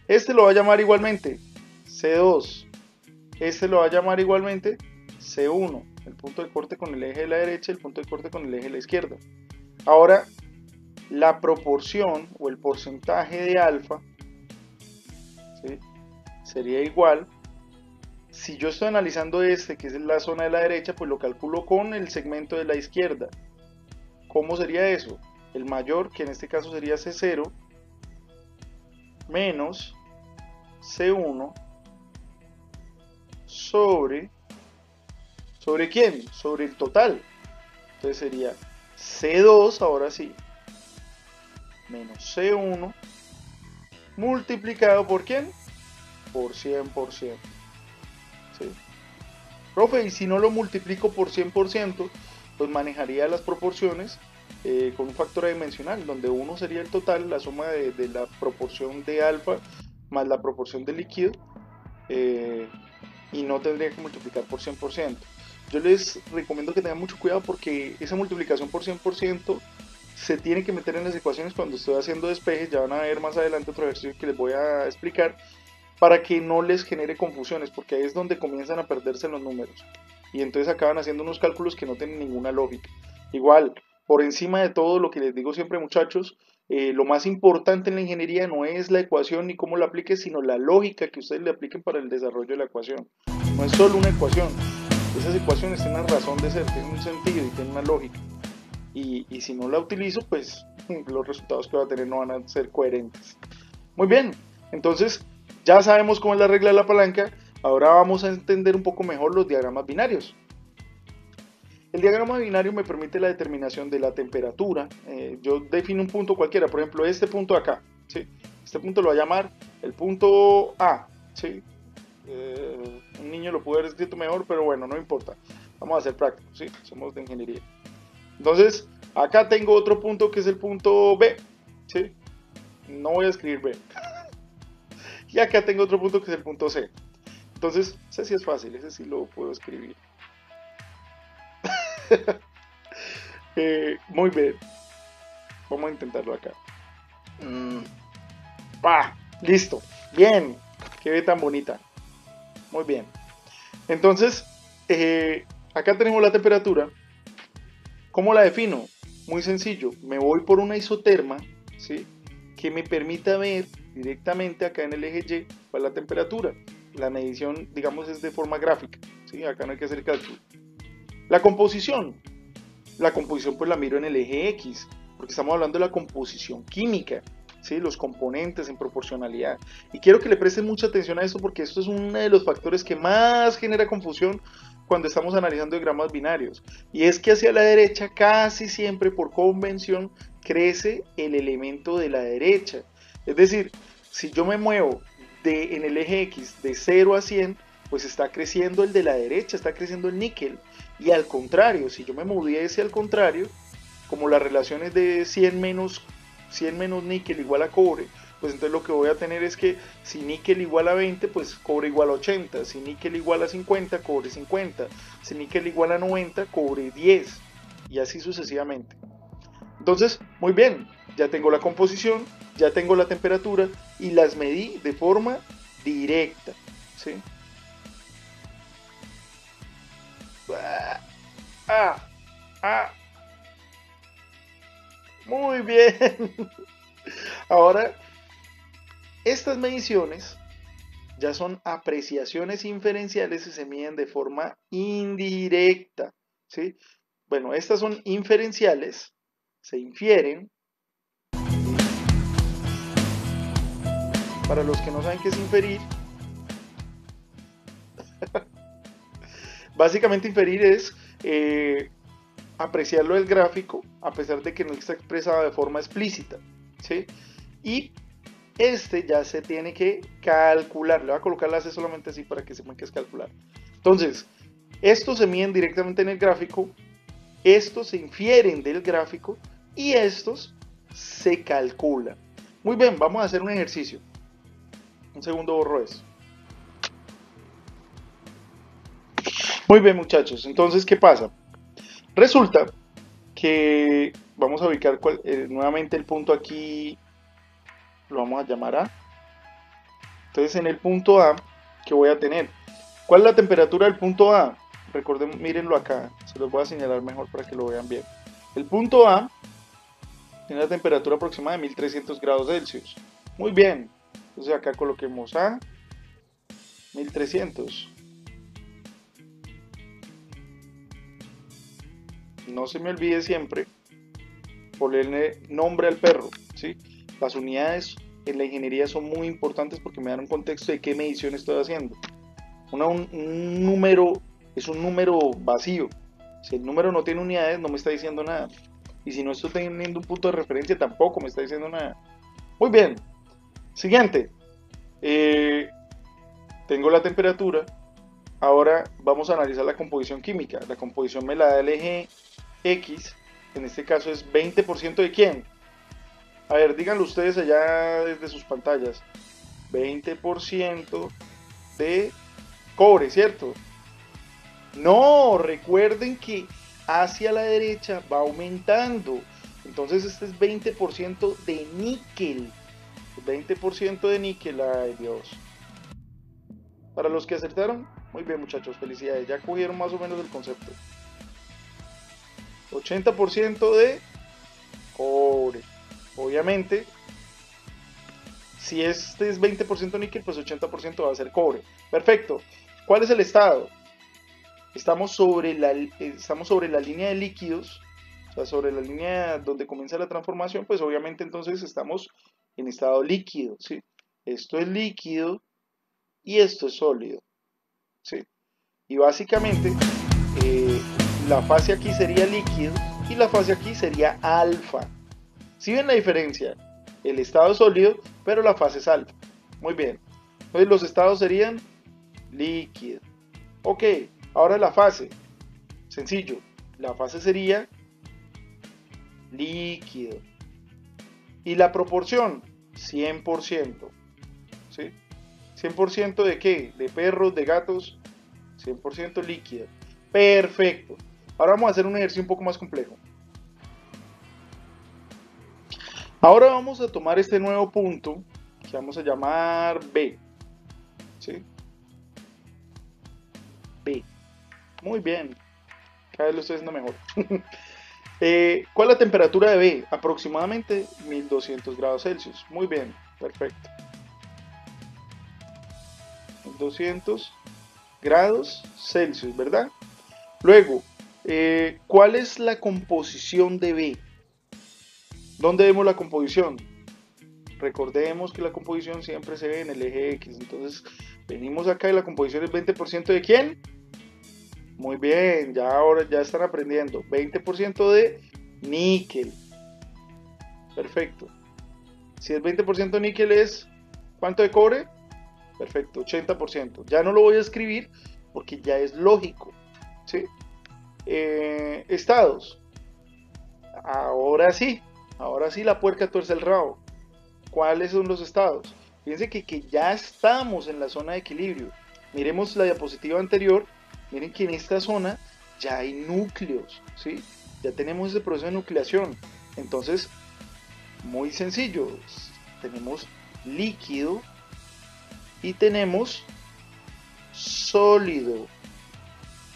Este lo va a llamar igualmente C2. Este lo va a llamar igualmente C1. El punto de corte con el eje de la derecha y el punto de corte con el eje de la izquierda. Ahora, la proporción o el porcentaje de alfa, ¿sí?, sería igual. Si yo estoy analizando este, que es la zona de la derecha, pues lo calculo con el segmento de la izquierda. ¿Cómo sería eso? El mayor, que en este caso sería C0, menos C1 sobre ¿quién? Sobre el total. Entonces sería C2, ahora sí, menos C1 multiplicado por ¿quién? Por 100%. ¿Sí? Profe, y si no lo multiplico por 100%, pues manejaría las proporciones con un factor adimensional, donde 1 sería el total, la suma de la proporción de alfa más la proporción de líquido, y no tendría que multiplicar por 100%. Yo les recomiendo que tengan mucho cuidado porque esa multiplicación por 100% se tiene que meter en las ecuaciones cuando estoy haciendo despejes. Ya van a ver más adelante otro ejercicio que les voy a explicar para que no les genere confusiones, porque ahí es donde comienzan a perderse los números y entonces acaban haciendo unos cálculos que no tienen ninguna lógica. Igual, por encima de todo, lo que les digo siempre, muchachos, lo más importante en la ingeniería no es la ecuación ni cómo la aplique, sino la lógica que ustedes le apliquen para el desarrollo de la ecuación. No es solo una ecuación, esas ecuaciones tienen una razón de ser, tienen un sentido y tienen una lógica. Y si no la utilizo, pues los resultados que va a tener no van a ser coherentes. Muy bien, entonces ya sabemos cómo es la regla de la palanca. Ahora vamos a entender un poco mejor los diagramas binarios. El diagrama binario me permite la determinación de la temperatura. Yo defino un punto cualquiera, por ejemplo este punto de acá, ¿sí? Este punto lo voy a llamar el punto A, ¿sí? Un niño lo pudo haber escrito mejor, pero bueno, no importa. Vamos a ser prácticos, ¿sí? Somos de ingeniería. Entonces, acá tengo otro punto que es el punto B, ¿sí? No voy a escribir B. Y acá tengo otro punto que es el punto C. Entonces, ese sí es fácil, ese sí lo puedo escribir. Muy bien. Vamos a intentarlo acá. Listo. Bien. Qué ve tan bonita. Muy bien. Entonces, acá tenemos la temperatura. ¿Cómo la defino? Muy sencillo. Me voy por una isoterma, ¿sí?, que me permita ver directamente acá en el eje Y cuál es la temperatura. La medición, digamos, es de forma gráfica, ¿sí? Acá no hay que hacer cálculo. La composición pues la miro en el eje X, porque estamos hablando de la composición química, ¿sí?, los componentes en proporcionalidad. Y quiero que le presten mucha atención a esto porque esto es uno de los factores que más genera confusión cuando estamos analizando diagramas binarios. Y es que hacia la derecha casi siempre por convención crece el elemento de la derecha. Es decir, si yo me muevo en el eje X de 0 a 100, pues está creciendo el de la derecha, está creciendo el níquel. Y al contrario, si yo me moviese al contrario, como la relación es de 100 menos níquel igual a cobre, pues entonces lo que voy a tener es que si níquel igual a 20, pues cobre igual a 80, si níquel igual a 50, cobre 50, si níquel igual a 90, cobre 10, y así sucesivamente. Entonces, muy bien, ya tengo la composición, ya tengo la temperatura y las medí de forma directa, ¿sí? Ah, ah, muy bien. Ahora, estas mediciones ya son apreciaciones inferenciales y se miden de forma indirecta, ¿sí? Bueno, estas son inferenciales, se infieren. Para los que no saben qué es inferir, básicamente inferir es apreciarlo del gráfico a pesar de que no está expresado de forma explícita, ¿sí? Y este ya se tiene que calcular. Le voy a colocar la C solamente así para que sepan que es calcular. Entonces, estos se miden directamente en el gráfico, estos se infieren del gráfico y estos se calculan. Muy bien, vamos a hacer un ejercicio. Un segundo, borro eso. Muy bien, muchachos. Entonces, ¿qué pasa? Resulta que vamos a ubicar nuevamente el punto aquí, lo vamos a llamar A. Entonces, en el punto A, ¿qué voy a tener? ¿Cuál es la temperatura del punto A? Recordemos, mírenlo acá, se los voy a señalar mejor para que lo vean bien. El punto A tiene la temperatura aproximada de 1300 grados Celsius. Muy bien, entonces acá coloquemos A 1300. No se me olvide siempre ponerle nombre al perro, ¿sí? Las unidades en la ingeniería son muy importantes porque me dan un contexto de qué medición estoy haciendo. Un número es un número vacío. Si el número no tiene unidades, no me está diciendo nada. Y si no estoy teniendo un punto de referencia, tampoco me está diciendo nada. Muy bien. Siguiente. Tengo la temperatura. Ahora vamos a analizar la composición química. La composición me la da el eje X. En este caso es 20% de quién. A ver, díganlo ustedes allá desde sus pantallas. 20% de cobre, ¿cierto? No, recuerden que hacia la derecha va aumentando. Entonces este es 20% de níquel. 20% de níquel, ay Dios. Para los que acertaron, muy bien muchachos, felicidades. Ya cogieron más o menos el concepto. 80% de cobre. Obviamente, si este es 20% níquel, pues 80% va a ser cobre. Perfecto. ¿Cuál es el estado? Estamos sobre la línea de líquidos, o sea, sobre la línea donde comienza la transformación, pues obviamente entonces estamos en estado líquido, ¿sí? Esto es líquido y esto es sólido, ¿sí? Y básicamente la fase aquí sería líquido y la fase aquí sería alfa. ¿Sí ven la diferencia? El estado es sólido, pero la fase es alfa. Muy bien. Entonces los estados serían líquido. Ok, ahora la fase. Sencillo. La fase sería líquido. Y la proporción, 100%. ¿Sí? ¿100% de qué? De perros, de gatos. 100% líquido. Perfecto. Ahora vamos a hacer un ejercicio un poco más complejo. Ahora vamos a tomar este nuevo punto que vamos a llamar B. ¿Sí? B. Muy bien. Cada vez lo estoy haciendo mejor. ¿Cuál es la temperatura de B? Aproximadamente 1200 grados Celsius. Muy bien. Perfecto. 1200 grados Celsius, ¿verdad? Luego, ¿cuál es la composición de B? ¿Dónde vemos la composición? Recordemos que la composición siempre se ve en el eje X. Entonces, venimos acá y la composición es 20% de ¿quién? Muy bien, ya ahora ya están aprendiendo. 20% de níquel. Perfecto. Si es 20% níquel es, ¿cuánto de cobre? Perfecto, 80%. Ya no lo voy a escribir porque ya es lógico. ¿Sí? Estados. Ahora sí la puerca tuerce el rabo. ¿Cuáles son los estados? Fíjense que ya estamos en la zona de equilibrio. Miremos la diapositiva anterior. Miren que en esta zona ya hay núcleos, ¿sí? Ya tenemos ese proceso de nucleación. Entonces, muy sencillo. Tenemos líquido y tenemos sólido.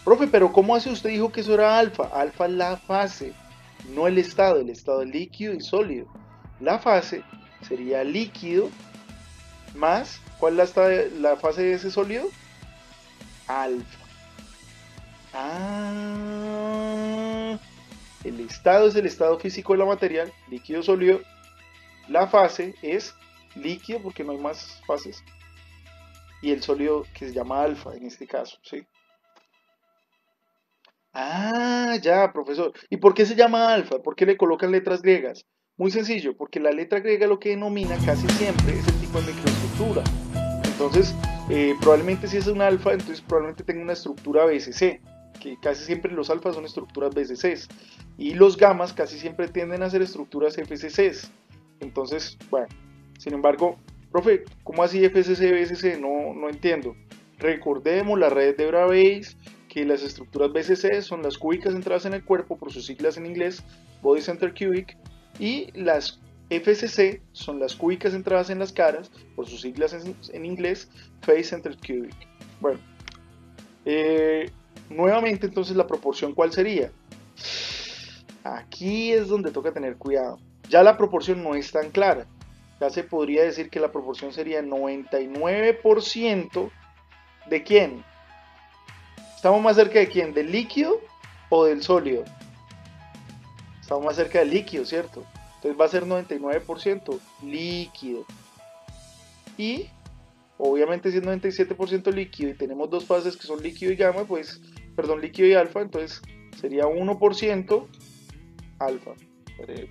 Profe, pero ¿cómo hace usted dijo que eso era alfa? Alfa es la fase, no el estado. El estado es líquido y sólido. La fase sería líquido más, ¿cuál es la fase de ese sólido? Alfa. Ah, el estado es el estado físico de la materia, líquido, sólido. La fase es líquido porque no hay más fases. Y el sólido que se llama alfa en este caso, ¿sí? Ah, ya, profesor. ¿Y por qué se llama alfa? ¿Por qué le colocan letras griegas? Muy sencillo, porque la letra griega lo que denomina casi siempre es el tipo de microestructura. Entonces, probablemente si es un alfa, entonces probablemente tenga una estructura BCC, que casi siempre los alfas son estructuras BCCs. Y los gamas casi siempre tienden a ser estructuras FCCs. Entonces, bueno, sin embargo, profe, ¿cómo así FCC, BCC? No entiendo. Recordemos la red de Bravais, que las estructuras BCC son las cúbicas centradas en el cuerpo, por sus siglas en inglés, Body Center Cubic, y las FCC son las cúbicas centradas en las caras, por sus siglas en inglés, Face Center Cubic. Bueno, nuevamente entonces la proporción, ¿cuál sería? Aquí es donde toca tener cuidado. Ya la proporción no es tan clara. Ya se podría decir que la proporción sería 99% ¿de quién? ¿Estamos más cerca de quién? ¿Del líquido o del sólido? Estamos más cerca del líquido, ¿cierto? Entonces va a ser 99% líquido. Y obviamente si es 97% líquido y tenemos dos fases que son líquido y gamma, pues, perdón, líquido y alfa, entonces sería 1% alfa.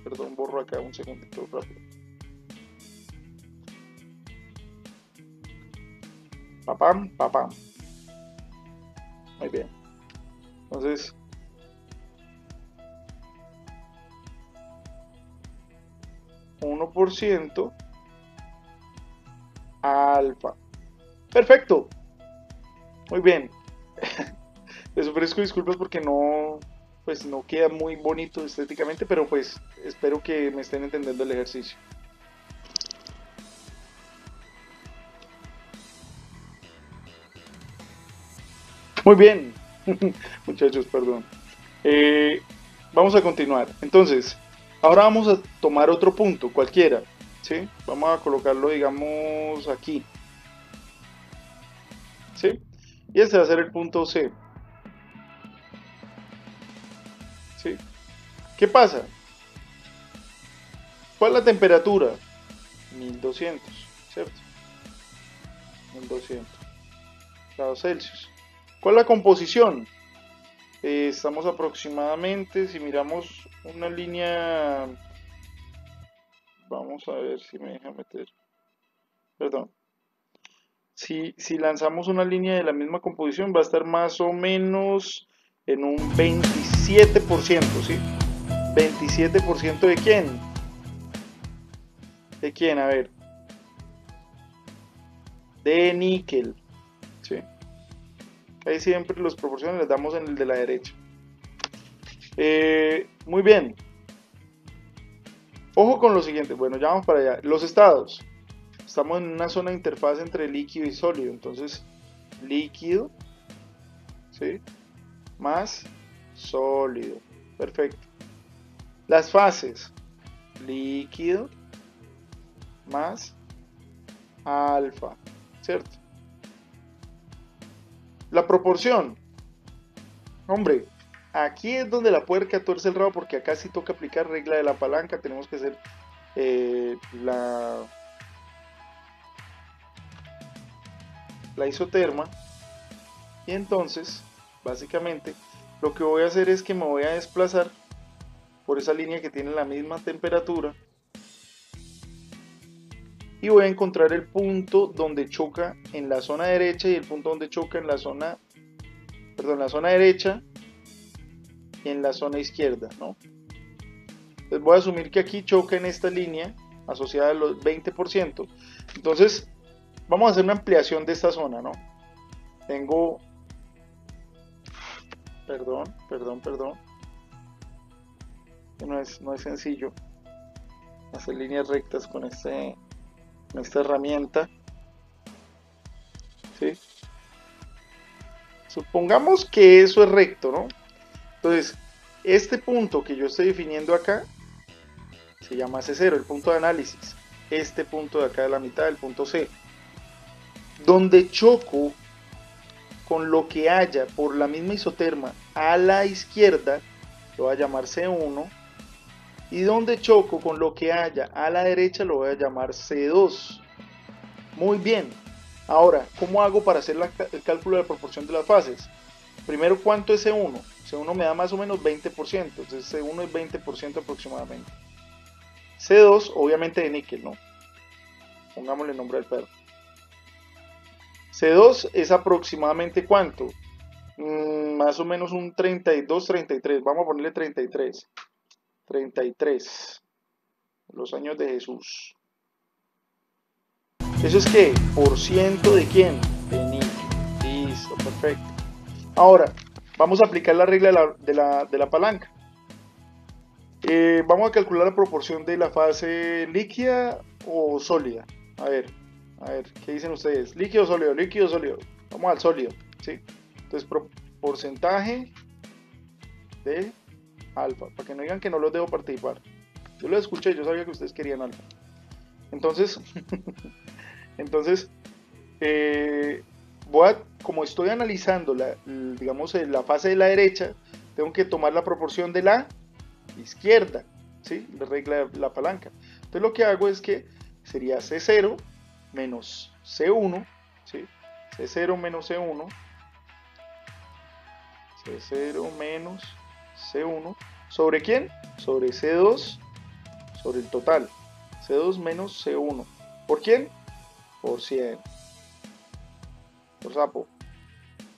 Perdón, borro acá un segundito rápido. Papam, papam. Muy bien. Entonces, %, alfa. Perfecto. Muy bien. Les ofrezco disculpas porque pues no queda muy bonito estéticamente, pero pues espero que me estén entendiendo el ejercicio. Muy bien, muchachos, perdón. Vamos a continuar. Entonces, ahora vamos a tomar otro punto, cualquiera, ¿sí? Vamos a colocarlo, digamos, aquí, ¿sí? Y este va a ser el punto C, ¿sí? ¿Qué pasa? ¿Cuál es la temperatura? 1200, ¿cierto? 1200 grados Celsius. ¿Cuál es la composición? Estamos aproximadamente, si miramos una línea, vamos a ver si me deja meter, perdón, si lanzamos una línea de la misma composición va a estar más o menos en un 27%, ¿sí? 27% ¿de quién? ¿De quién? A ver, de níquel, ¿sí? Ahí siempre las proporciones las damos en el de la derecha. Muy bien. Ojo con lo siguiente. Bueno, ya vamos para allá. Los estados. Estamos en una zona de interfaz entre líquido y sólido. Entonces, líquido, ¿sí? Más sólido. Perfecto. Las fases. Líquido más alfa. ¿Cierto? La proporción. Hombre, aquí es donde la puerca tuerce el rabo porque acá sí toca aplicar regla de la palanca. Tenemos que hacer la isoterma. Y entonces, básicamente, lo que voy a hacer es que me voy a desplazar por esa línea que tiene la misma temperatura. Y voy a encontrar el punto donde choca en la zona derecha y el punto donde choca en la zona, perdón, la zona derecha y en la zona izquierda, ¿no? Entonces voy a asumir que aquí choca en esta línea asociada al 20%. Entonces, vamos a hacer una ampliación de esta zona, ¿no? Tengo, perdón, que no es sencillo hacer líneas rectas con esta herramienta, ¿sí? Supongamos que eso es recto, ¿no? Entonces, este punto que yo estoy definiendo acá se llama C0, el punto de análisis. Este punto de acá de la mitad, el punto C. Donde choco con lo que haya por la misma isoterma a la izquierda, lo voy a llamar C1. Y donde choco con lo que haya a la derecha, lo voy a llamar C2. Muy bien. Ahora, ¿cómo hago para hacer el cálculo de la proporción de las fases? Primero, ¿cuánto es C1? C1 me da más o menos 20%, entonces C1 es 20% aproximadamente. C2, obviamente de níquel, ¿no? Pongámosle el nombre al perro. C2 es aproximadamente ¿cuánto? Más o menos un 32, 33. Vamos a ponerle 33. 33. Los años de Jesús. ¿Eso es qué? ¿Por ciento de quién? De níquel. Listo, perfecto. Ahora, vamos a aplicar la regla de la palanca. Vamos a calcular la proporción de la fase líquida o sólida. A ver, ¿qué dicen ustedes? ¿Líquido o sólido? Líquido o sólido. Vamos al sólido, ¿sí? Entonces, porcentaje de alfa, para que no digan que no los debo participar. Yo lo escuché, yo sabía que ustedes querían alfa. Entonces, como estoy analizando digamos, la fase de la derecha, tengo que tomar la proporción de la izquierda, ¿sí? La regla de la palanca. Entonces lo que hago es que sería C0 menos C1, ¿sí? C0 menos C1, C0 menos C1, ¿sobre quién? Sobre C2, sobre el total. C2 menos C1. ¿Por quién? Por 100. Por sapo.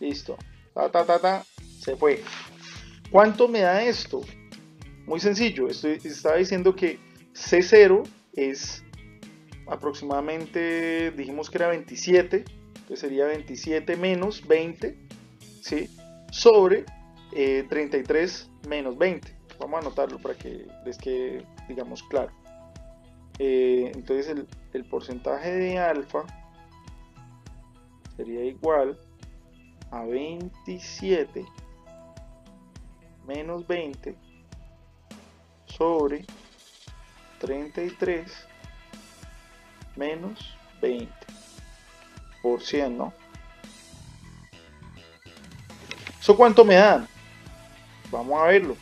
Listo. Se fue. ¿Cuánto me da esto? Muy sencillo. Estaba diciendo que C0 es aproximadamente, dijimos que era 27. Entonces sería 27 menos 20, ¿sí? Sobre 33 menos 20. Vamos a anotarlo para que les quede, digamos, claro. Entonces el porcentaje de alfa sería igual a 27 menos 20 sobre 33 menos 20 por 100, ¿no? ¿Eso cuánto me dan? Vamos a verlo.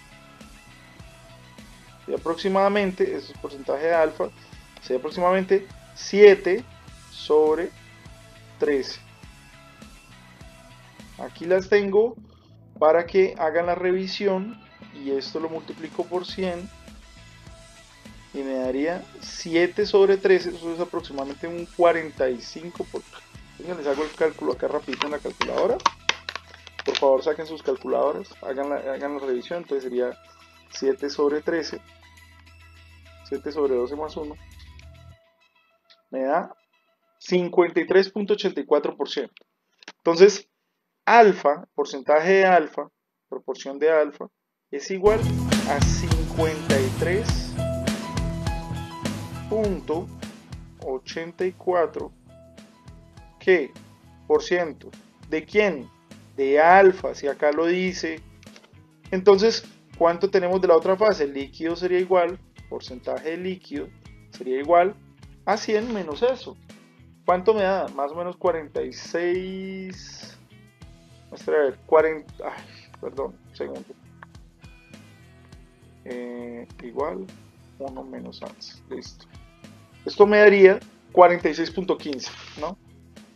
Y aproximadamente, ese es el porcentaje de alfa, sería aproximadamente 7 sobre 13. Aquí las tengo para que hagan la revisión y esto lo multiplico por 100 y me daría 7 sobre 13, eso es aproximadamente un 45. Les hago el cálculo acá rapidito en la calculadora. Por favor, saquen sus calculadoras, hagan la revisión. Entonces sería 7 sobre 13, 7 sobre 12 más 1, me da 53.84%. Entonces, alfa, porcentaje de alfa, proporción de alfa, es igual a 53.84, ¿qué? Por ciento. ¿De quién? De alfa, si acá lo dice. Entonces, ¿cuánto tenemos de la otra fase? El líquido sería igual, porcentaje de líquido sería igual a 100 menos eso. ¿Cuánto me da? Más o menos 46. Muestra a ver, 40. Ay, perdón, un segundo. Igual 1 menos antes. Listo. Esto me daría 46.15, ¿no?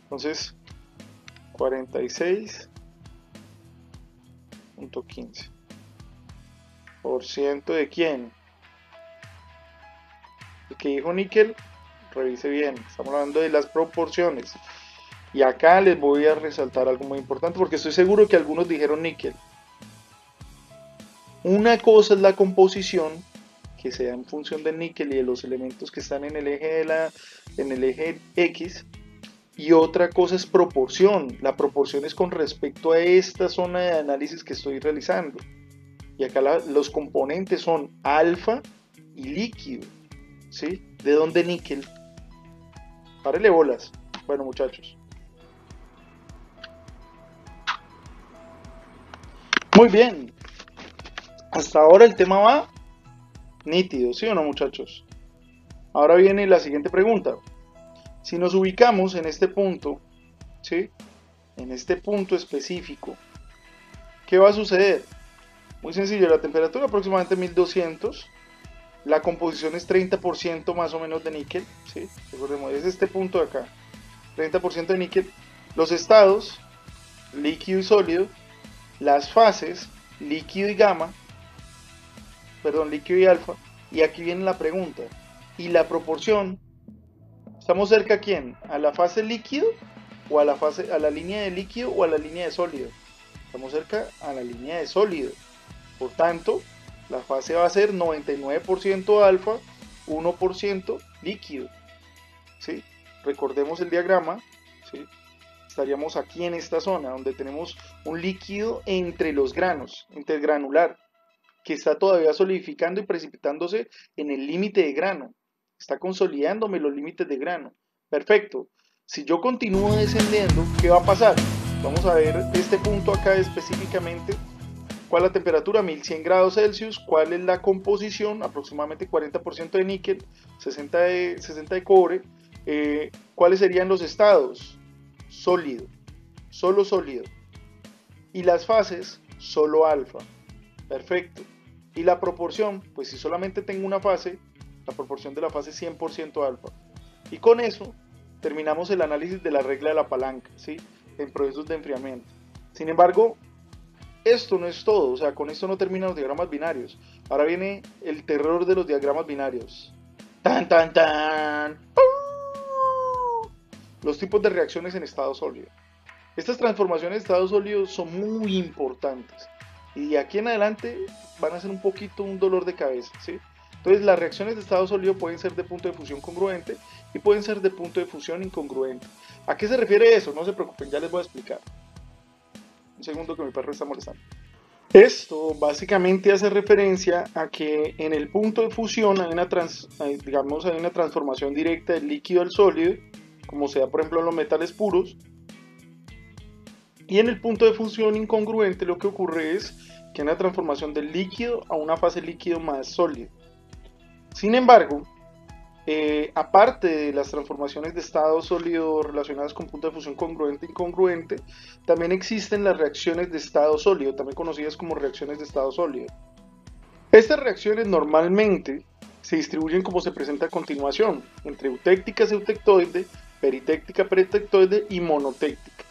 Entonces, 46.15 por ciento de quién. El que dijo níquel, revise bien. Estamos hablando de las proporciones. Y acá les voy a resaltar algo muy importante porque estoy seguro que algunos dijeron níquel. Una cosa es la composición, que sea en función del níquel y de los elementos que están en el eje, en el eje X. Y otra cosa es proporción. La proporción es con respecto a esta zona de análisis que estoy realizando. Y acá los componentes son alfa y líquido. ¿Sí? ¿De dónde níquel? Párele bolas. Bueno, muchachos. Muy bien. Hasta ahora el tema va nítido, ¿sí o no, muchachos? Ahora viene la siguiente pregunta. Si nos ubicamos en este punto, ¿sí? En este punto específico, ¿qué va a suceder? Muy sencillo, la temperatura aproximadamente 1200, la composición es 30% más o menos de níquel, ¿sí? Recordemos, es este punto de acá, 30% de níquel, los estados, líquido y sólido, las fases, líquido y gamma, perdón, líquido y alfa, y aquí viene la pregunta, ¿y la proporción? ¿Estamos cerca a quién? ¿A la fase líquido o a la línea de líquido o a la línea de sólido? Estamos cerca a la línea de sólido. Por tanto, la fase va a ser 99% alfa, 1% líquido. ¿Sí? Recordemos el diagrama. ¿Sí? Estaríamos aquí en esta zona donde tenemos un líquido entre los granos, intergranular, que está todavía solidificando y precipitándose en el límite de grano. Está consolidándome los límites de grano. Perfecto. Si yo continúo descendiendo, ¿qué va a pasar? Vamos a ver este punto acá específicamente. ¿Cuál es la temperatura? 1100 grados Celsius. ¿Cuál es la composición? Aproximadamente 40% de níquel, 60 de cobre. ¿Cuáles serían los estados? Sólido, solo sólido. Y las fases, solo alfa. Perfecto. Y la proporción, pues si solamente tengo una fase, la proporción de la fase es 100% alfa. Y con eso terminamos el análisis de la regla de la palanca, ¿sí? En procesos de enfriamiento. Sin embargo, esto no es todo, o sea, con esto no terminan los diagramas binarios. Ahora viene el terror de los diagramas binarios. ¡Tan, tan, tan! Los tipos de reacciones en estado sólido. Estas transformaciones de estado sólido son muy importantes. Y de aquí en adelante van a ser un poquito un dolor de cabeza, ¿sí? Entonces las reacciones de estado sólido pueden ser de punto de fusión congruente y pueden ser de punto de fusión incongruente. ¿A qué se refiere eso? No se preocupen, ya les voy a explicar. Un segundo que mi perro está molestando. Esto básicamente hace referencia a que en el punto de fusión hay una transformación directa del líquido al sólido, como sea por ejemplo en los metales puros. Y en el punto de fusión incongruente lo que ocurre es que hay una transformación del líquido a una fase líquido más sólida. Sin embargo, aparte de las transformaciones de estado sólido relacionadas con punto de fusión congruente e incongruente, también existen las reacciones de estado sólido, también conocidas como reacciones de estado sólido. Estas reacciones normalmente se distribuyen como se presenta a continuación, entre eutéctica eutectoide, peritéctica peritectoide y monotéctica.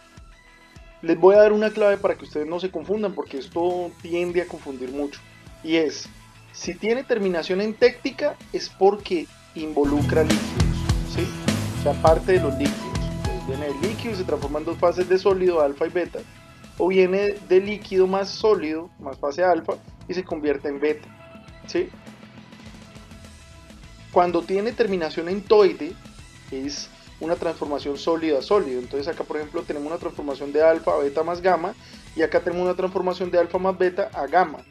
Les voy a dar una clave para que ustedes no se confundan, porque esto tiende a confundir mucho. Y es, si tiene terminación en téctica, es porque involucra líquidos, ¿sí? O sea, parte de los líquidos. Entonces, viene del líquido y se transforma en dos fases de sólido, alfa y beta. O viene de líquido más sólido, más fase alfa, y se convierte en beta, ¿sí? Cuando tiene terminación en toide, es una transformación sólido a sólido. Entonces acá por ejemplo tenemos una transformación de alfa a beta más gamma, y acá tenemos una transformación de alfa más beta a gamma,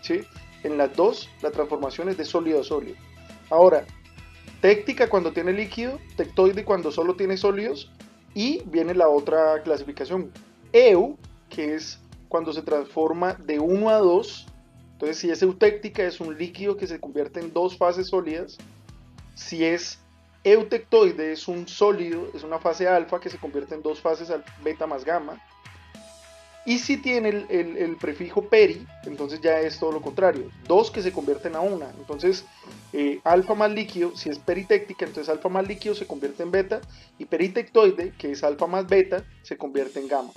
¿sí? En las dos la transformación es de sólido a sólido. Ahora, téctica cuando tiene líquido, tectoide cuando solo tiene sólidos, y viene la otra clasificación, EU, que es cuando se transforma de 1 a 2. Entonces si es eutéctica es un líquido que se convierte en dos fases sólidas. Si es eutectoide es un sólido, es una fase alfa que se convierte en dos fases beta más gamma. Y si tiene el prefijo peri, entonces ya es todo lo contrario, dos que se convierten a una. Entonces alfa más líquido, si es peritéctica, entonces alfa más líquido se convierte en beta, y peritectoide, que es alfa más beta, se convierte en gamma.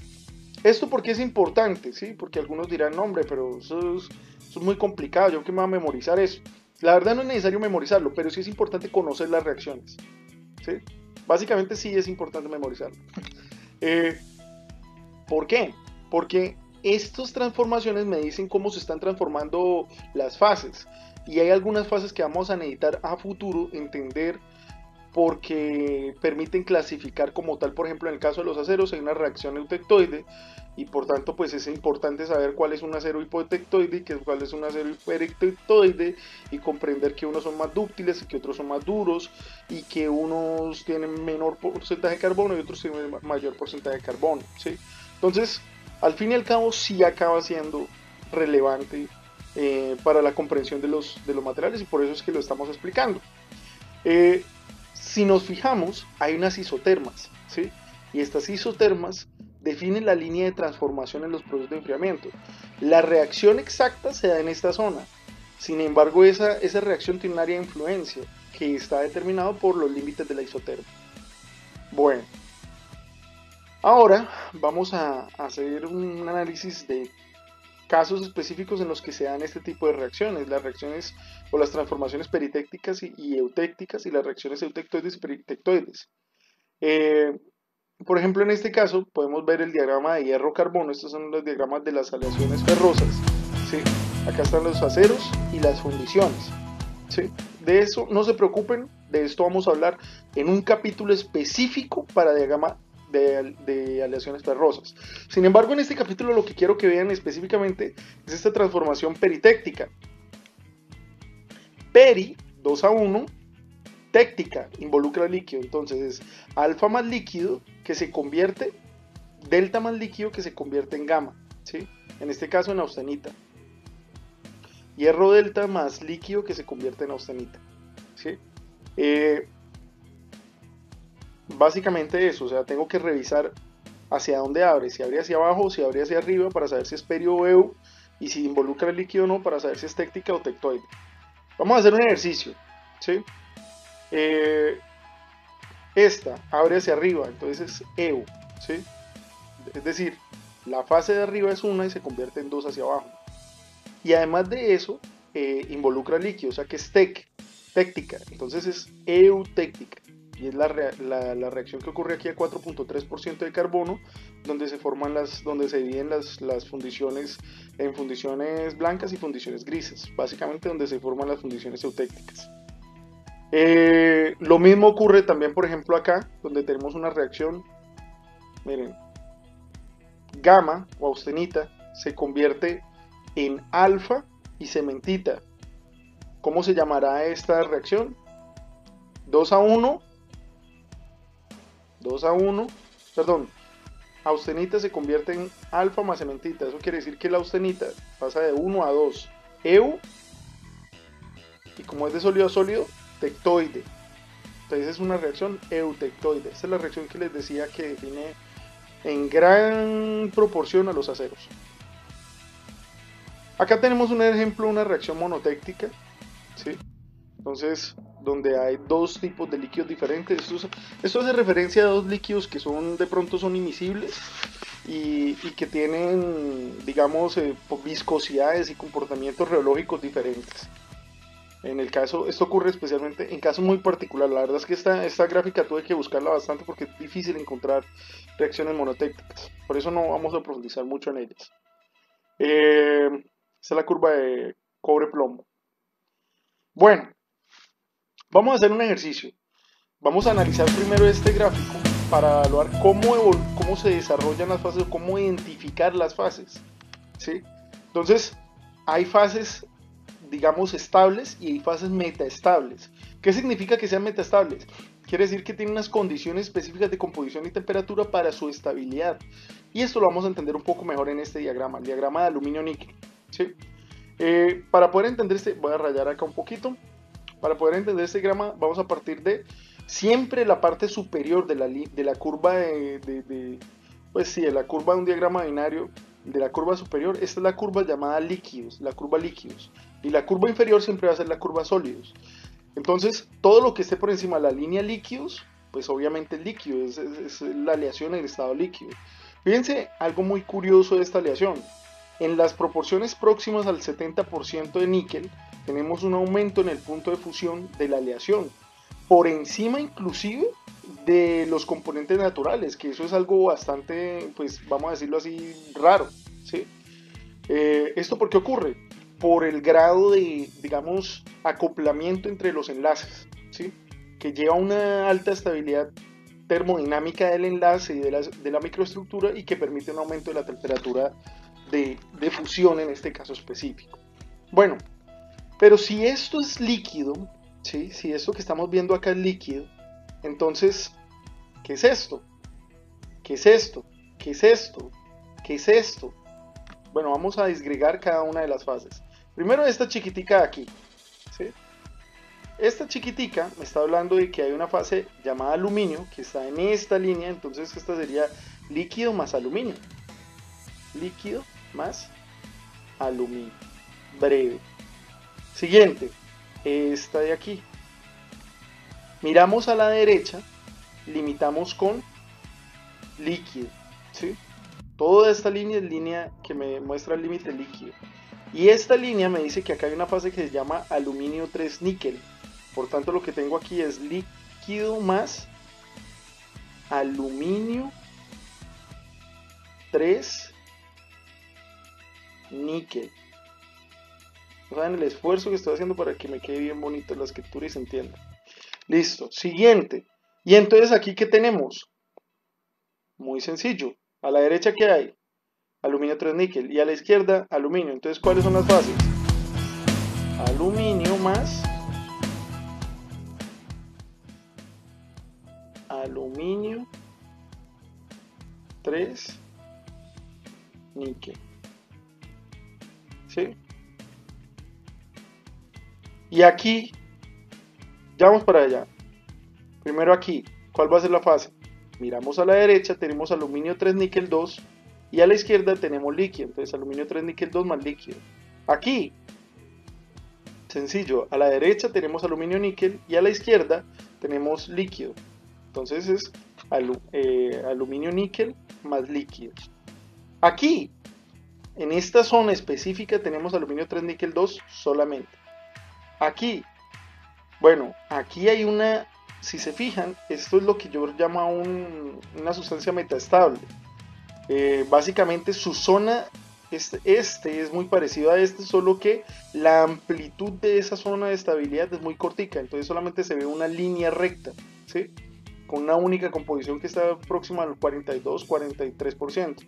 ¿Esto por qué es importante? ¿Sí? Porque algunos dirán, no, hombre, pero eso es muy complicado, yo que me voy a memorizar eso. La verdad no es necesario memorizarlo, pero sí es importante conocer las reacciones, ¿sí? Básicamente sí es importante memorizarlo. ¿Por qué? Porque estas transformaciones me dicen cómo se están transformando las fases. Y hay algunas fases que vamos a necesitar a futuro entender porque permiten clasificar como tal. Por ejemplo, en el caso de los aceros hay una reacción eutectoide y por tanto pues es importante saber cuál es un acero hipotectoide y cuál es un acero hiperectectoide, y comprender que unos son más dúctiles y que otros son más duros, y que unos tienen menor porcentaje de carbono y otros tienen mayor porcentaje de carbono, ¿sí? Entonces, al fin y al cabo sí acaba siendo relevante para la comprensión de los materiales, y por eso es que lo estamos explicando. Si nos fijamos, hay unas isotermas, ¿sí? Y estas isotermas definen la línea de transformación en los procesos de enfriamiento. La reacción exacta se da en esta zona. Sin embargo, esa reacción tiene un área de influencia que está determinado por los límites de la isoterma. Bueno, ahora vamos a hacer un análisis de casos específicos en los que se dan este tipo de reacciones, las reacciones o las transformaciones peritécticas y eutecticas, y las reacciones eutectoides y peritectoides. Por ejemplo, en este caso podemos ver el diagrama de hierro-carbono. Estos son los diagramas de las aleaciones ferrosas, ¿sí? Acá están los aceros y las fundiciones, ¿sí? De eso no se preocupen, de esto vamos a hablar en un capítulo específico para diagrama de aleaciones ferrosas. Sin embargo, en este capítulo lo que quiero que vean específicamente es esta transformación peritéctica. Peri, 2 a 1, téctica, involucra líquido. Entonces es alfa más líquido que se convierte, delta más líquido que se convierte en gamma, ¿sí? En este caso en austenita. Hierro delta más líquido que se convierte en austenita, ¿sí? Básicamente eso, o sea, tengo que revisar hacia dónde abre, si abre hacia abajo o si abre hacia arriba, para saber si es perio o eu, y si involucra el líquido o no, para saber si es téctica o tectoide. Vamos a hacer un ejercicio, ¿sí? Esta abre hacia arriba, entonces es eu, ¿sí? Es decir, la fase de arriba es una y se convierte en 2 hacia abajo. Y además de eso, involucra líquido, o sea que es téctica, entonces es eutéctica. Y es la reacción que ocurre aquí a 4.3% de carbono, donde se dividen las fundiciones en fundiciones blancas y fundiciones grises, básicamente donde se forman las fundiciones eutécticas. Lo mismo ocurre también, por ejemplo, acá, donde tenemos una reacción, miren, gamma o austenita se convierte en alfa y cementita. ¿Cómo se llamará esta reacción? 2 a 1, perdón, austenita se convierte en alfa más cementita. Eso quiere decir que la austenita pasa de 1 a 2. Eu, y como es de sólido a sólido, tectoide. Entonces es una reacción eutectoide. Esta es la reacción que les decía que define en gran proporción a los aceros. Acá tenemos un ejemplo, una reacción monotéctica, ¿sí? Entonces, donde hay dos tipos de líquidos diferentes. Esto hace referencia a dos líquidos que de pronto son imisibles y que tienen, digamos, viscosidades y comportamientos reológicos diferentes. En el caso, esto ocurre especialmente en casos muy particulares. La verdad es que esta gráfica tuve que buscarla bastante porque es difícil encontrar reacciones monotécticas. Por eso no vamos a profundizar mucho en ellas. Esta es la curva de cobre-plomo. Bueno, vamos a hacer un ejercicio. Vamos a analizar primero este gráfico para evaluar cómo se desarrollan las fases o cómo identificar las fases, ¿sí? Entonces, hay fases, digamos, estables y hay fases metaestables. ¿Qué significa que sean metaestables? Quiere decir que tienen unas condiciones específicas de composición y temperatura para su estabilidad. Y esto lo vamos a entender un poco mejor en este diagrama, el diagrama de aluminio-níquel, ¿sí? Para poder entender voy a rayar acá un poquito. Para poder entender este diagrama vamos a partir de siempre la parte superior de la curva pues sí, de la curva de un diagrama binario, de la curva superior. Esta es la curva llamada líquidos, la curva líquidos, y la curva inferior siempre va a ser la curva sólidos. Entonces, todo lo que esté por encima de la línea líquidos, pues obviamente es líquido, es la aleación en estado líquido. Fíjense algo muy curioso de esta aleación. En las proporciones próximas al 70% de níquel, tenemos un aumento en el punto de fusión de la aleación, por encima inclusive de los componentes naturales, que eso es algo bastante, pues vamos a decirlo así, raro. ¿sí? ¿Esto por qué ocurre? Por el grado de, digamos, acoplamiento entre los enlaces, ¿sí? Que lleva una alta estabilidad termodinámica del enlace y de la microestructura y que permite un aumento de la temperatura de fusión en este caso específico. Bueno, pero si esto es líquido, ¿sí? Si esto que estamos viendo acá es líquido, entonces, ¿qué es esto? ¿Qué es esto? ¿Qué es esto? ¿Qué es esto? Bueno, vamos a disgregar cada una de las fases. Primero esta chiquitica de aquí, ¿sí? Esta chiquitica me está hablando de que hay una fase llamada aluminio que está en esta línea, entonces esta sería líquido más aluminio. Líquido más aluminio. Breve. Siguiente, esta de aquí. Miramos a la derecha, limitamos con líquido, ¿sí? Toda esta línea es línea que me muestra el límite líquido. Y esta línea me dice que acá hay una fase que se llama aluminio 3 níquel. Por tanto, lo que tengo aquí es líquido más aluminio 3 níquel. ¿Saben el esfuerzo que estoy haciendo para que me quede bien bonito la escritura y se entienda? Listo. Siguiente. Y entonces aquí, ¿qué tenemos? Muy sencillo. A la derecha, ¿qué hay? Aluminio 3 níquel. Y a la izquierda, aluminio. Entonces, ¿cuáles son las fases? Aluminio más aluminio 3 níquel. ¿Sí? Y aquí, ya vamos para allá. Primero aquí, ¿cuál va a ser la fase? Miramos a la derecha, tenemos aluminio 3 níquel 2 y a la izquierda tenemos líquido. Entonces aluminio 3 níquel 2 más líquido. Aquí, sencillo, a la derecha tenemos aluminio níquel y a la izquierda tenemos líquido. Entonces es aluminio níquel más líquido. Aquí, en esta zona específica tenemos aluminio 3 níquel 2 solamente. Aquí, bueno, aquí hay una, si se fijan, esto es lo que yo llamo una sustancia metaestable. Básicamente su zona, este es muy parecido a este, solo que la amplitud de esa zona de estabilidad es muy cortica, entonces solamente se ve una línea recta, ¿sí? Con una única composición que está próxima al 42-43%.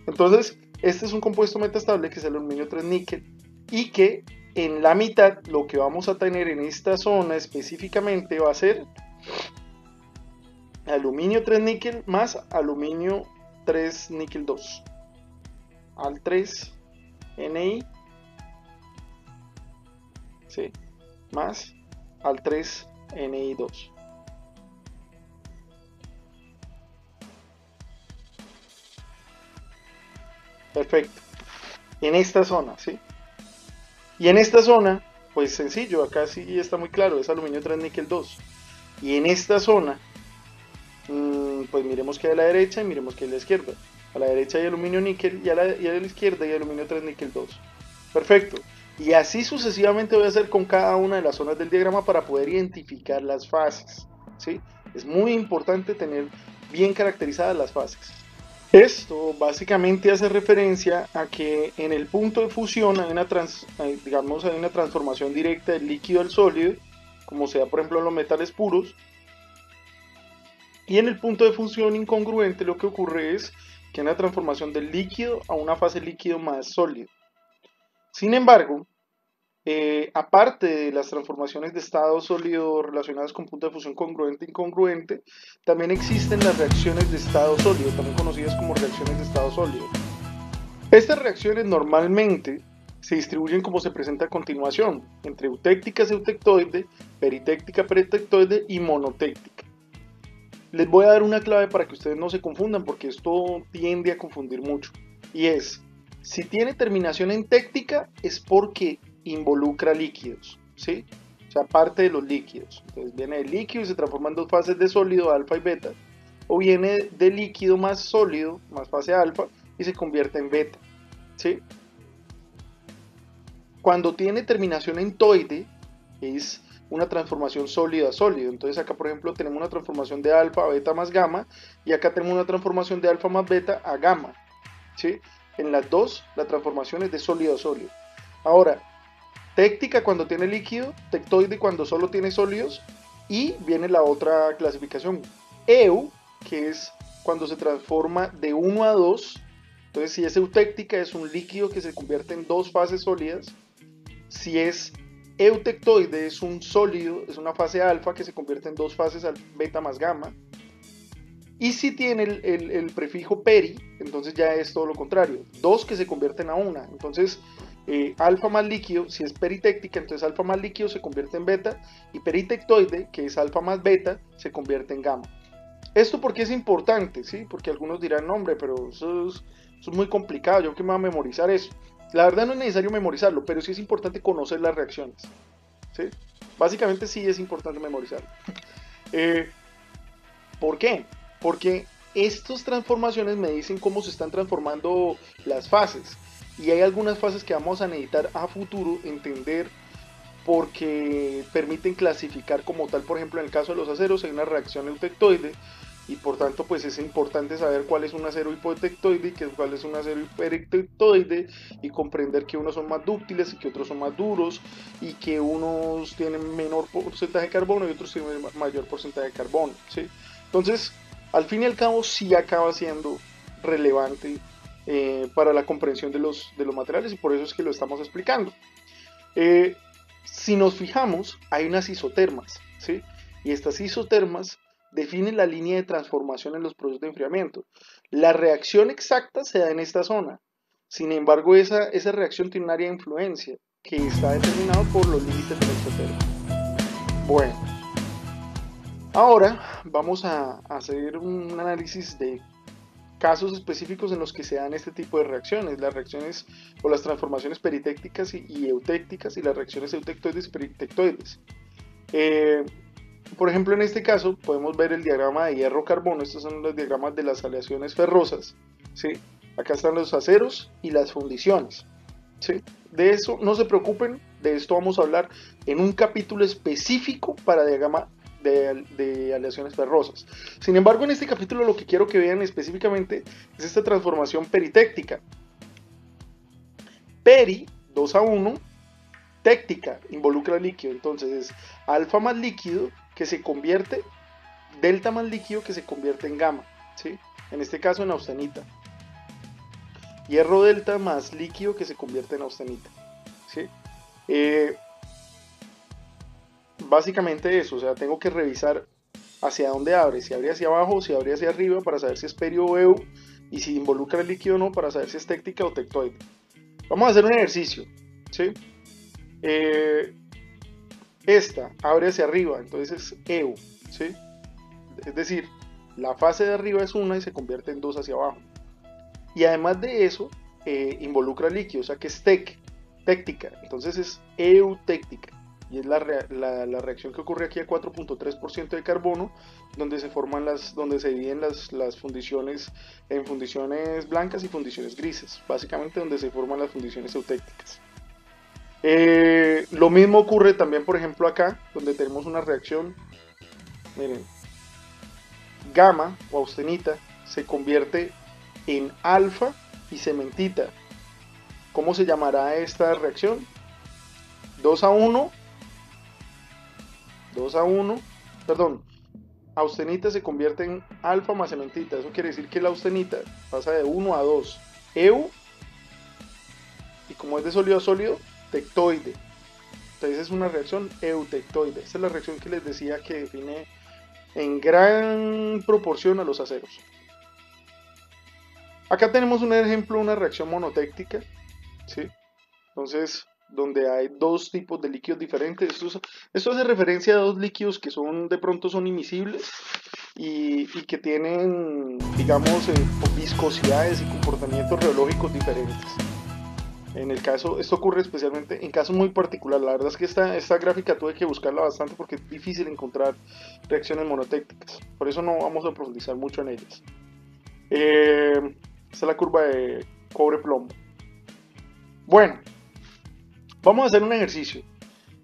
Entonces, este es un compuesto metaestable que es el aluminio 3 níquel y que en la mitad lo que vamos a tener en esta zona específicamente va a ser aluminio 3 níquel más aluminio 3 níquel 2 al 3 Ni, ¿sí? Más al 3 Ni2. Perfecto. En esta zona, ¿sí? Y en esta zona, pues sencillo, acá sí está muy claro, es aluminio 3 níquel 2. Y en esta zona, pues miremos que hay a la derecha y miremos que hay a la izquierda. A la derecha hay aluminio níquel y a la izquierda hay aluminio 3 níquel 2. Perfecto. Y así sucesivamente voy a hacer con cada una de las zonas del diagrama para poder identificar las fases, ¿sí? Es muy importante tener bien caracterizadas las fases. Esto básicamente hace referencia a que en el punto de fusión hay una transformación directa del líquido al sólido, como sea por ejemplo en los metales puros, y en el punto de fusión incongruente lo que ocurre es que hay una transformación del líquido a una fase líquido más sólido. Sin embargo, aparte de las transformaciones de estado sólido relacionadas con punto de fusión congruente e incongruente, también existen las reacciones de estado sólido, también conocidas como reacciones de estado sólido. Estas reacciones normalmente se distribuyen como se presenta a continuación, entre eutéctica eutectoide, peritéctica peritectoide y monotéctica. Les voy a dar una clave para que ustedes no se confundan, porque esto tiende a confundir mucho, y es, si tiene terminación en téctica es porque involucra líquidos, ¿sí? O sea, parte de los líquidos. Entonces viene de líquido y se transforma en dos fases de sólido, alfa y beta. O viene de líquido más sólido, más fase alfa, y se convierte en beta, ¿sí? Cuando tiene terminación en toide, es una transformación sólido a sólido. Entonces acá, por ejemplo, tenemos una transformación de alfa a beta más gamma, y acá tenemos una transformación de alfa más beta a gamma, ¿sí? En las dos, la transformación es de sólido a sólido. Ahora, téctica cuando tiene líquido, tectoide cuando solo tiene sólidos, y viene la otra clasificación, EU, que es cuando se transforma de 1 a 2. Entonces, si es eutéctica, es un líquido que se convierte en dos fases sólidas. Si es eutectoide, es un sólido, es una fase alfa que se convierte en dos fases beta más gamma. Y si tiene el prefijo peri, entonces ya es todo lo contrario, dos que se convierten a una. Entonces, alfa más líquido, si es peritéctica, entonces alfa más líquido se convierte en beta, y peritectoide, que es alfa más beta, se convierte en gamma. ¿Esto por qué es importante? ¿Sí? Porque algunos dirán, no, hombre, pero eso es muy complicado, ¿yo qué me voy a memorizar eso? La verdad no es necesario memorizarlo, pero sí es importante conocer las reacciones. ¿Sí? Básicamente sí es importante memorizarlo. ¿Por qué? Porque estas transformaciones me dicen cómo se están transformando las fases. Y hay algunas fases que vamos a necesitar a futuro entender porque permiten clasificar como tal. Por ejemplo, en el caso de los aceros hay una reacción eutectoide y por tanto pues es importante saber cuál es un acero hipotectoide y cuál es un acero hiperectoide, y comprender que unos son más dúctiles y que otros son más duros, y que unos tienen menor porcentaje de carbono y otros tienen mayor porcentaje de carbono, ¿sí? Entonces, al fin y al cabo sí acaba siendo relevante para la comprensión de los materiales, y por eso es que lo estamos explicando. Si nos fijamos, hay unas isotermas, ¿sí? Y estas isotermas definen la línea de transformación en los procesos de enfriamiento. La reacción exacta se da en esta zona. Sin embargo, esa reacción tiene un área de influencia que está determinado por los límites de la isoterma. Bueno, ahora vamos a hacer un análisis de casos específicos en los que se dan este tipo de reacciones, las reacciones o las transformaciones peritécticas y eutécticas, y las reacciones eutectoides y peritectoides. Por ejemplo, en este caso podemos ver el diagrama de hierro-carbono. Estos son los diagramas de las aleaciones ferrosas, ¿sí? Acá están los aceros y las fundiciones, ¿sí? De eso no se preocupen, de esto vamos a hablar en un capítulo específico para diagrama de aleaciones ferrosas. Sin embargo, en este capítulo lo que quiero que vean específicamente es esta transformación peritéctica. Peri, 2 a 1, téctica, involucra líquido, entonces es alfa más líquido que se convierte, delta más líquido que se convierte en gamma, ¿sí? En este caso en austenita. Hierro delta más líquido que se convierte en austenita, ¿sí? Básicamente eso, o sea, tengo que revisar hacia dónde abre, si abre hacia abajo o si abre hacia arriba para saber si es perio o eu, y si involucra el líquido o no para saber si es téctica o tectoide. Vamos a hacer un ejercicio, ¿sí? Esta abre hacia arriba, entonces es eu, ¿sí? Es decir, la fase de arriba es una y se convierte en dos hacia abajo. Y además de eso, involucra líquido, o sea que es téctica, entonces es eutéctica. Y es la reacción que ocurre aquí a 4.3% de carbono, donde se dividen las fundiciones en fundiciones blancas y fundiciones grises, básicamente donde se forman las fundiciones eutécticas. Lo mismo ocurre también, por ejemplo, acá, donde tenemos una reacción, miren, gamma o austenita se convierte en alfa y cementita. ¿Cómo se llamará esta reacción? 2 a 1, perdón, austenita se convierte en alfa más cementita. Eso quiere decir que la austenita pasa de 1 a 2. Eu, y como es de sólido a sólido, tectoide. Entonces es una reacción eutectoide. Esta es la reacción que les decía que define en gran proporción a los aceros. Acá tenemos un ejemplo de una reacción monotéctica, ¿sí? Entonces, donde hay dos tipos de líquidos diferentes. Esto hace referencia a dos líquidos que de pronto son imisibles y que tienen, digamos, viscosidades y comportamientos reológicos diferentes. En el caso, esto ocurre especialmente en casos muy particulares. La verdad es que esta gráfica tuve que buscarla bastante porque es difícil encontrar reacciones monotécticas. Por eso no vamos a profundizar mucho en ellas. Esta es la curva de cobre-plomo. Bueno, vamos a hacer un ejercicio.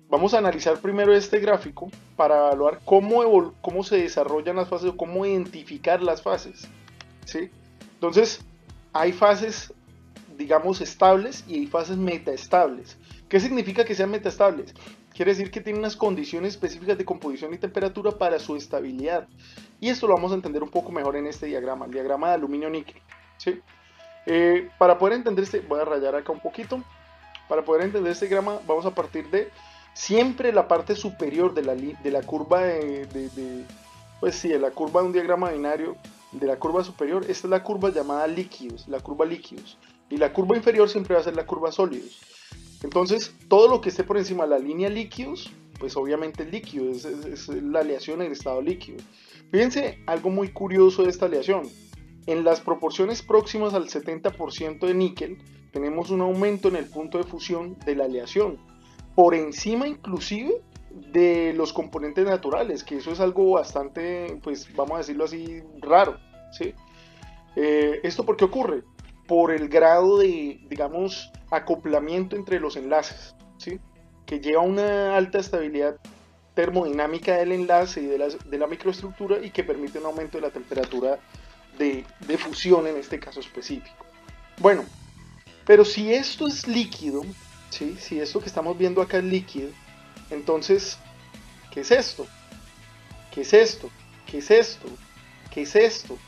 Vamos a analizar primero este gráfico para evaluar cómo se desarrollan las fases o cómo identificar las fases, ¿sí? Entonces, hay fases digamos, estables y hay fases metaestables. ¿Qué significa que sean metaestables? Quiere decir que tienen unas condiciones específicas de composición y temperatura para su estabilidad. Y esto lo vamos a entender un poco mejor en este diagrama, el diagrama de aluminio-níquel, ¿sí? Para poder entender voy a rayar acá un poquito. Para poder entender este diagrama vamos a partir de siempre la parte superior de la curva pues sí, de la curva de un diagrama binario, de la curva superior. Esta es la curva llamada líquidos, la curva líquidos. Y la curva inferior siempre va a ser la curva sólidos. Entonces, todo lo que esté por encima de la línea líquidos, pues obviamente es líquido, es la aleación en estado líquido. Fíjense algo muy curioso de esta aleación. En las proporciones próximas al 70% de níquel, tenemos un aumento en el punto de fusión de la aleación, por encima inclusive de los componentes naturales, que eso es algo bastante, pues vamos a decirlo así, raro, ¿sí? ¿Esto por qué ocurre? Por el grado de, digamos, acoplamiento entre los enlaces, ¿sí? Que lleva a una alta estabilidad termodinámica del enlace y de la microestructura y que permite un aumento de la temperatura de fusión en este caso específico. Bueno, pero si esto es líquido, ¿sí? Si esto que estamos viendo acá es líquido, entonces, ¿qué es esto? ¿Qué es esto? ¿Qué es esto? ¿Qué es esto?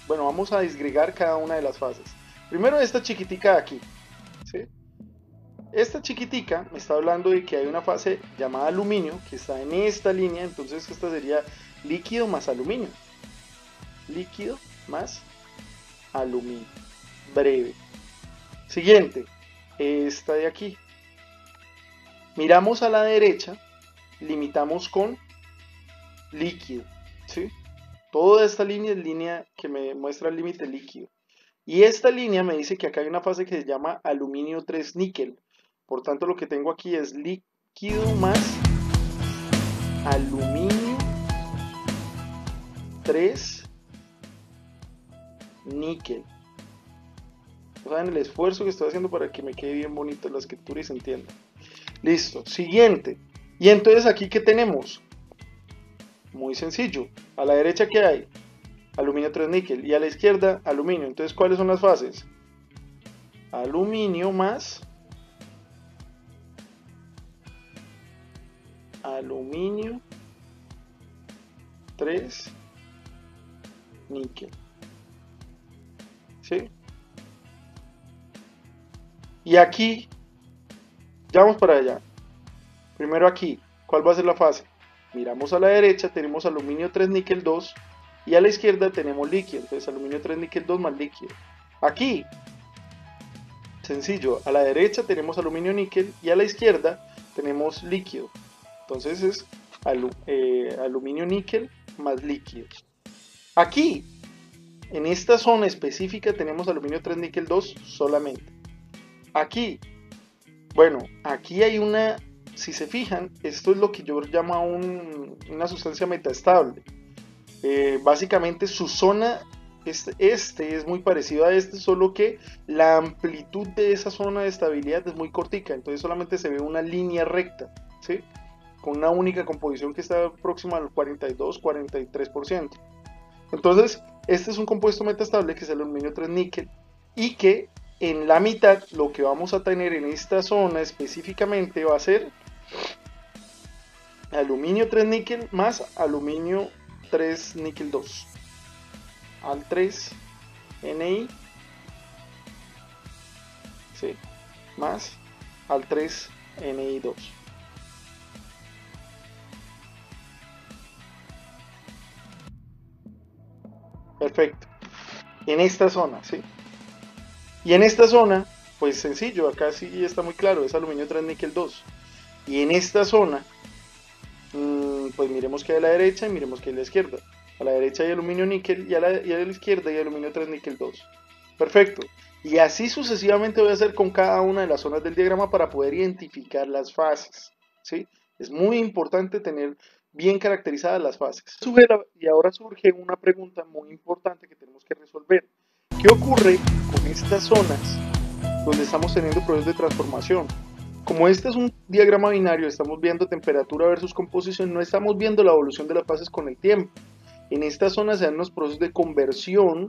Bueno, vamos a disgregar cada una de las fases. Primero esta chiquitica de aquí, ¿sí? Esta chiquitica me está hablando de que hay una fase llamada aluminio que está en esta línea, entonces esta sería líquido más aluminio. Líquido más aluminio. Breve. Siguiente, esta de aquí. Miramos a la derecha, limitamos con líquido, ¿sí? Toda esta línea es línea que me muestra el límite líquido. Y esta línea me dice que acá hay una fase que se llama aluminio 3 níquel. Por tanto, lo que tengo aquí es líquido más aluminio 3 níquel. ¿Saben el esfuerzo que estoy haciendo para que me quede bien bonita la escritura y se entienda? Listo, siguiente. Y entonces aquí, ¿qué tenemos? Muy sencillo. A la derecha, ¿qué hay? Aluminio 3 níquel. Y a la izquierda, aluminio. Entonces, ¿cuáles son las fases? Aluminio más aluminio 3 níquel. ¿Sí? Y aquí, ya vamos para allá. Primero aquí, ¿cuál va a ser la fase? Miramos a la derecha, tenemos aluminio 3 níquel 2 y a la izquierda tenemos líquido. Entonces aluminio 3 níquel 2 más líquido. Aquí, sencillo, a la derecha tenemos aluminio níquel y a la izquierda tenemos líquido. Entonces es aluminio níquel más líquido. Aquí, en esta zona específica tenemos aluminio 3 níquel 2 solamente. Aquí, bueno, aquí hay una, si se fijan, esto es lo que yo llamo una sustancia metaestable. Básicamente su zona, este es muy parecido a este, solo que la amplitud de esa zona de estabilidad es muy cortica, entonces solamente se ve una línea recta, ¿sí? Con una única composición que está próxima al 42-43%. Entonces, este es un compuesto metaestable que es el aluminio 3 níquel y que en la mitad lo que vamos a tener en esta zona específicamente va a ser aluminio 3 níquel más aluminio 3 níquel 2 al 3 Ni, ¿sí? Más al 3 Ni2. Perfecto. En esta zona, ¿sí? Y en esta zona, pues sencillo, acá sí está muy claro, es aluminio 3 níquel 2. Y en esta zona, pues miremos que hay a la derecha y miremos que hay a la izquierda. A la derecha hay aluminio níquel y a la izquierda hay aluminio 3 níquel 2. Perfecto. Y así sucesivamente voy a hacer con cada una de las zonas del diagrama para poder identificar las fases, ¿sí? Es muy importante tener bien caracterizadas las fases. Y ahora surge una pregunta muy importante que tenemos que resolver. ¿Qué ocurre con estas zonas donde estamos teniendo procesos de transformación? Como este es un diagrama binario, estamos viendo temperatura versus composición, no estamos viendo la evolución de las fases con el tiempo. En esta zona se dan los procesos de conversión,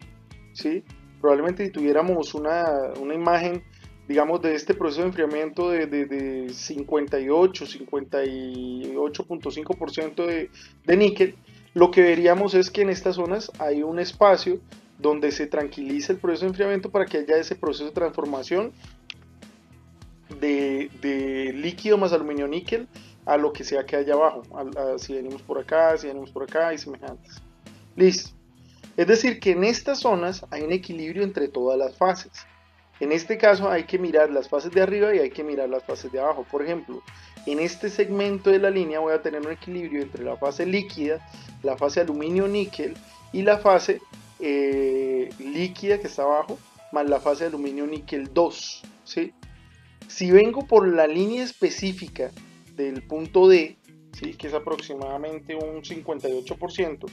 ¿sí? Probablemente si tuviéramos una imagen, digamos, de este proceso de enfriamiento de 58.5% de níquel, lo que veríamos es que en estas zonas hay un espacio donde se tranquiliza el proceso de enfriamiento para que haya ese proceso de transformación de líquido más aluminio níquel a lo que sea que haya abajo, si venimos por acá, si venimos por acá y semejantes. Listo. Es decir, que en estas zonas hay un equilibrio entre todas las fases. En este caso hay que mirar las fases de arriba y hay que mirar las fases de abajo. Por ejemplo, en este segmento de la línea voy a tener un equilibrio entre la fase líquida, la fase aluminio-níquel y la fase líquida que está abajo, más la fase aluminio-níquel 2. ¿Sí? Si vengo por la línea específica del punto D, ¿sí? Que es aproximadamente un 58%,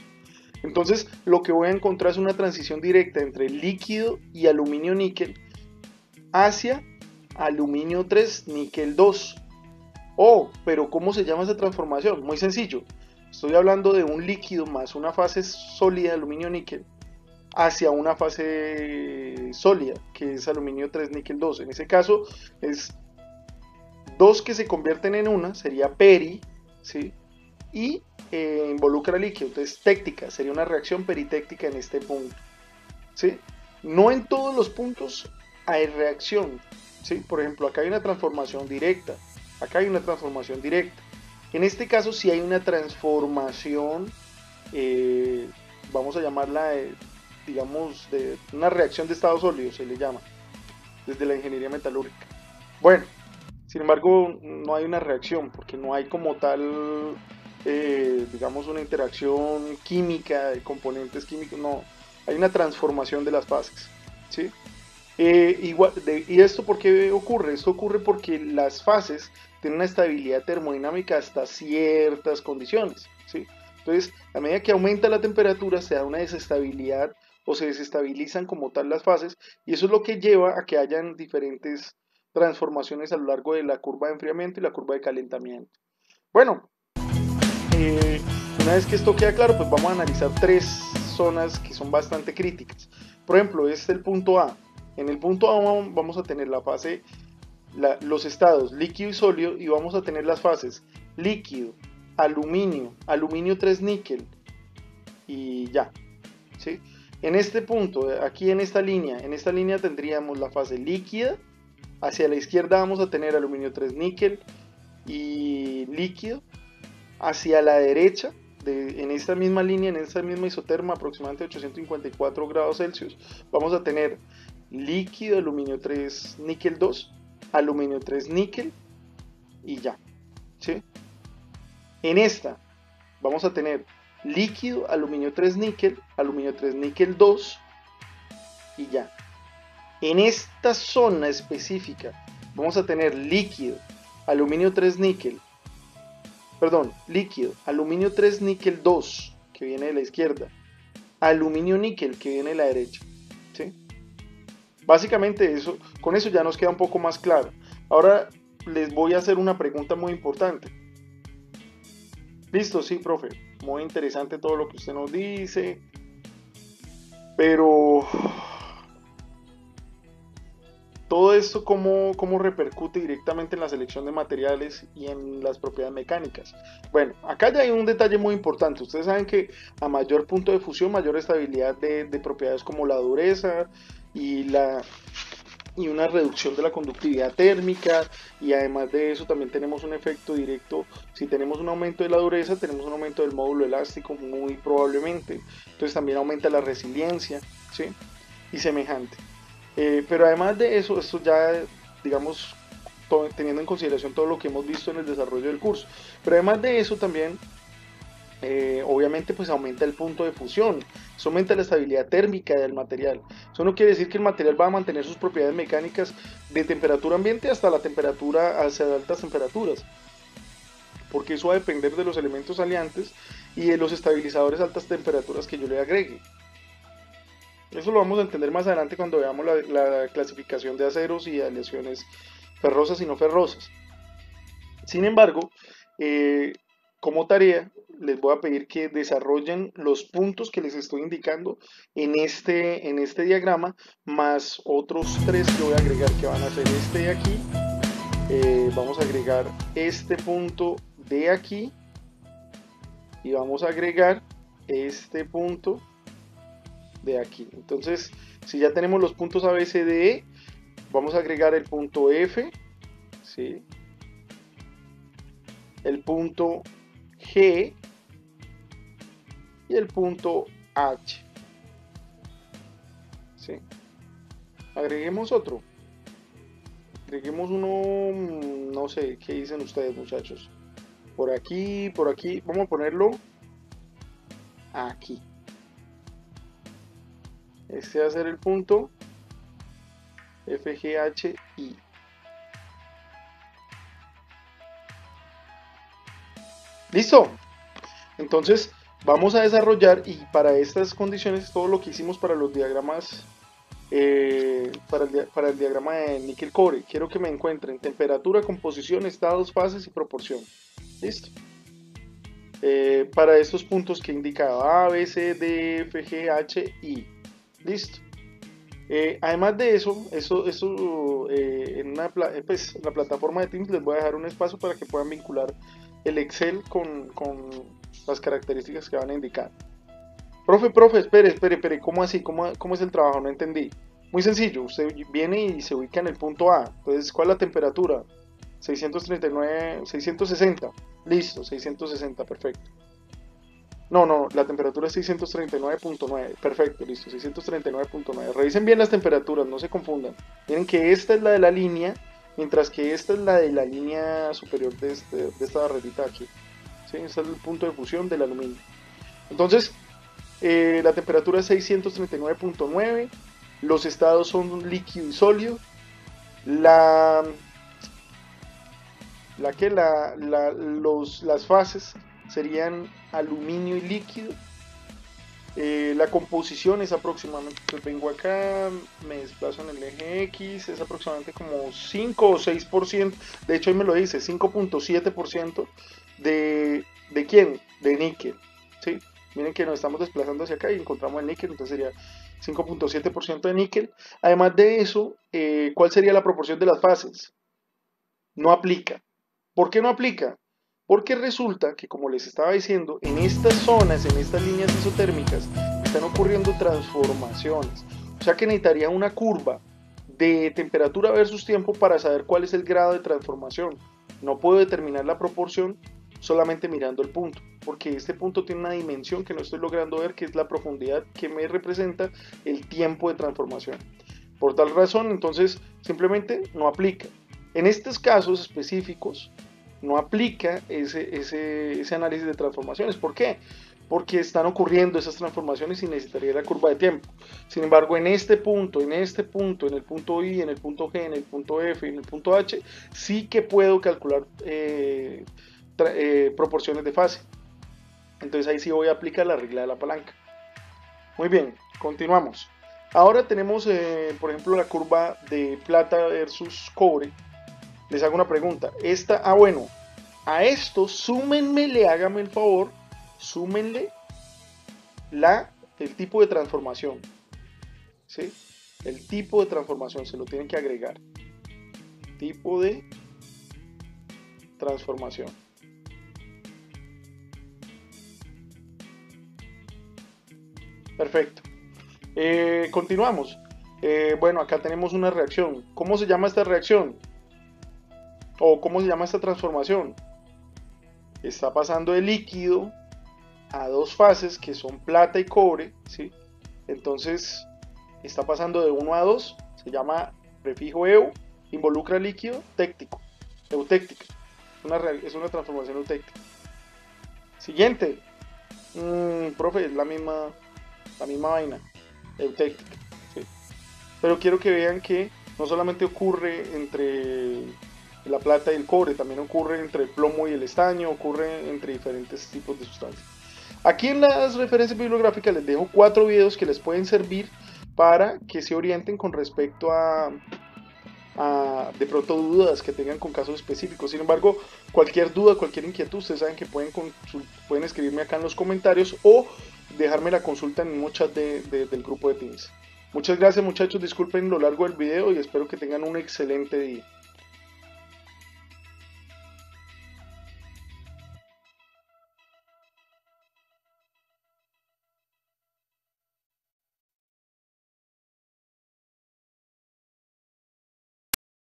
entonces lo que voy a encontrar es una transición directa entre líquido y aluminio níquel hacia aluminio 3 níquel 2. Oh, pero ¿cómo se llama esa transformación? Muy sencillo. Estoy hablando de un líquido más una fase sólida de aluminio níquel hacia una fase sólida, que es aluminio 3 níquel 2. En ese caso es dos que se convierten en una, sería peri, ¿sí? Y involucra líquido, entonces téctica, sería una reacción peritéctica en este punto, ¿sí? No en todos los puntos hay reacción, ¿sí? Por ejemplo, acá hay una transformación directa, acá hay una transformación directa. En este caso sí hay una transformación, vamos a llamarla, digamos, de una reacción de estado sólido, se le llama, desde la ingeniería metalúrgica. Bueno, sin embargo, no hay una reacción, porque no hay como tal, digamos, una interacción química de componentes químicos, no, hay una transformación de las fases, ¿sí? ¿Y esto por qué ocurre? Esto ocurre porque las fases tienen una estabilidad termodinámica hasta ciertas condiciones, ¿sí? Entonces, a medida que aumenta la temperatura, se da una desestabilidad o se desestabilizan como tal las fases, y eso es lo que lleva a que hayan diferentes transformaciones a lo largo de la curva de enfriamiento y la curva de calentamiento. Bueno, eh, una vez que esto queda claro, pues vamos a analizar tres zonas que son bastante críticas. Por ejemplo, este es el punto A. En el punto A vamos a tener la fase, los estados líquido y sólido, y vamos a tener las fases líquido, aluminio, aluminio 3 níquel y ya, ¿sí? En este punto, aquí en esta línea tendríamos la fase líquida. Hacia la izquierda vamos a tener aluminio 3 níquel y líquido. Hacia la derecha, en esta misma línea, en esta misma isoterma, aproximadamente 854 grados Celsius, vamos a tener líquido, aluminio 3 níquel 2, aluminio 3 níquel y ya, ¿sí? En esta vamos a tener líquido, aluminio 3 níquel 2 y ya. En esta zona específica vamos a tener líquido, aluminio 3 níquel, líquido, aluminio 3 níquel 2, que viene de la izquierda, aluminio níquel, que viene de la derecha, ¿sí? Básicamente eso, con eso ya nos queda un poco más claro. Ahora les voy a hacer una pregunta muy importante. Listo, sí, profe, muy interesante todo lo que usted nos dice, pero todo esto cómo repercute directamente en la selección de materiales y en las propiedades mecánicas. Bueno, acá ya hay un detalle muy importante. Ustedes saben que a mayor punto de fusión, mayor estabilidad de propiedades como la dureza y una reducción de la conductividad térmica, y además de eso también tenemos un efecto directo. Si tenemos un aumento de la dureza, tenemos un aumento del módulo elástico muy probablemente, entonces también aumenta la resiliencia, ¿sí? Y semejante. Pero además de eso, esto ya, digamos, teniendo en consideración todo lo que hemos visto en el desarrollo del curso, pero además de eso también, obviamente, pues aumenta el punto de fusión, eso aumenta la estabilidad térmica del material. Eso no quiere decir que el material va a mantener sus propiedades mecánicas de temperatura ambiente hasta la temperatura, hacia altas temperaturas, porque eso va a depender de los elementos aliantes y de los estabilizadores a altas temperaturas que yo le agregue. Eso lo vamos a entender más adelante cuando veamos la clasificación de aceros y aleaciones ferrosas y no ferrosas. Sin embargo, como tarea, les voy a pedir que desarrollen los puntos que les estoy indicando en este diagrama, más otros tres que voy a agregar, que van a ser este de aquí. Vamos a agregar este punto de aquí y vamos a agregar este punto de aquí. Entonces, si ya tenemos los puntos A, B, C, D, E, vamos a agregar el punto F, ¿sí? El punto G y el punto H, ¿sí? Agreguemos otro. Agreguemos uno, no sé, ¿qué dicen ustedes, muchachos? Por aquí, vamos a ponerlo aquí. Este va a ser el punto FGHI. ¿Listo? Entonces vamos a desarrollar, y para estas condiciones todo lo que hicimos para los diagramas, para el diagrama de níquel cobre. Quiero que me encuentren temperatura, composición, estados, fases y proporción. ¿Listo? Para estos puntos que indicaba A, B, C, D, F, G, H, I. Listo. Además de eso, en la plataforma de Teams les voy a dejar un espacio para que puedan vincular el Excel con las características que van a indicar. Profe, espere, ¿cómo así? ¿Cómo es el trabajo? No entendí. Muy sencillo, usted viene y se ubica en el punto A. Entonces, ¿cuál es la temperatura? 639, 660. Listo, 660, perfecto. No, la temperatura es 639.9. Perfecto, listo, 639.9. Revisen bien las temperaturas, no se confundan. Miren que esta es la de la línea, mientras que esta es la de la línea superior de esta barrerita de aquí. ¿Sí? Este es el punto de fusión del aluminio. Entonces, la temperatura es 639.9. Los estados son líquido y sólido. Las fases serían aluminio y líquido. La composición es aproximadamente, pues vengo acá, me desplazo en el eje X, es aproximadamente como 5 o 6%, de hecho ahí me lo dice, 5.7% ¿de quién? De níquel, ¿sí? Miren que nos estamos desplazando hacia acá y encontramos el níquel, entonces sería 5.7% de níquel. Además de eso, ¿cuál sería la proporción de las fases? No aplica. ¿Por qué no aplica? Porque resulta que, como les estaba diciendo, en estas zonas, en estas líneas isotérmicas, están ocurriendo transformaciones. O sea que necesitaría una curva de temperatura versus tiempo para saber cuál es el grado de transformación. No puedo determinar la proporción solamente mirando el punto, porque este punto tiene una dimensión que no estoy logrando ver, que es la profundidad que me representa el tiempo de transformación. Por tal razón, entonces, simplemente no aplica. En estos casos específicos, no aplica ese análisis de transformaciones. ¿Por qué? Porque están ocurriendo esas transformaciones y necesitaría la curva de tiempo. Sin embargo, en el punto I, en el punto G, en el punto F y en el punto H, sí que puedo calcular proporciones de fase. Entonces ahí sí voy a aplicar la regla de la palanca. Muy bien, continuamos. Ahora tenemos, por ejemplo, la curva de plata versus cobre. Les hago una pregunta. Bueno, a esto súmenmele, hágame el favor, súmenle el tipo de transformación. ¿Sí? El tipo de transformación se lo tienen que agregar. Tipo de transformación. Perfecto. Continuamos. Bueno, acá tenemos una reacción. ¿Cómo se llama esta reacción? ¿O cómo se llama esta transformación? Está pasando de líquido a dos fases que son plata y cobre, ¿sí? Entonces está pasando de 1 a 2, se llama prefijo EU, involucra líquido téctico, eutéctica, es una transformación eutéctica. Siguiente, profe, es la misma vaina, eutéctica, ¿sí? Pero quiero que vean que no solamente ocurre entre la plata y el cobre, también ocurre entre el plomo y el estaño, ocurre entre diferentes tipos de sustancias. Aquí en las referencias bibliográficas les dejo 4 videos que les pueden servir para que se orienten con respecto a de pronto dudas que tengan con casos específicos. Sin embargo, cualquier duda, cualquier inquietud, ustedes saben que pueden escribirme acá en los comentarios o dejarme la consulta en un chat del grupo de Teams. Muchas gracias, muchachos, disculpen lo largo del video y espero que tengan un excelente día.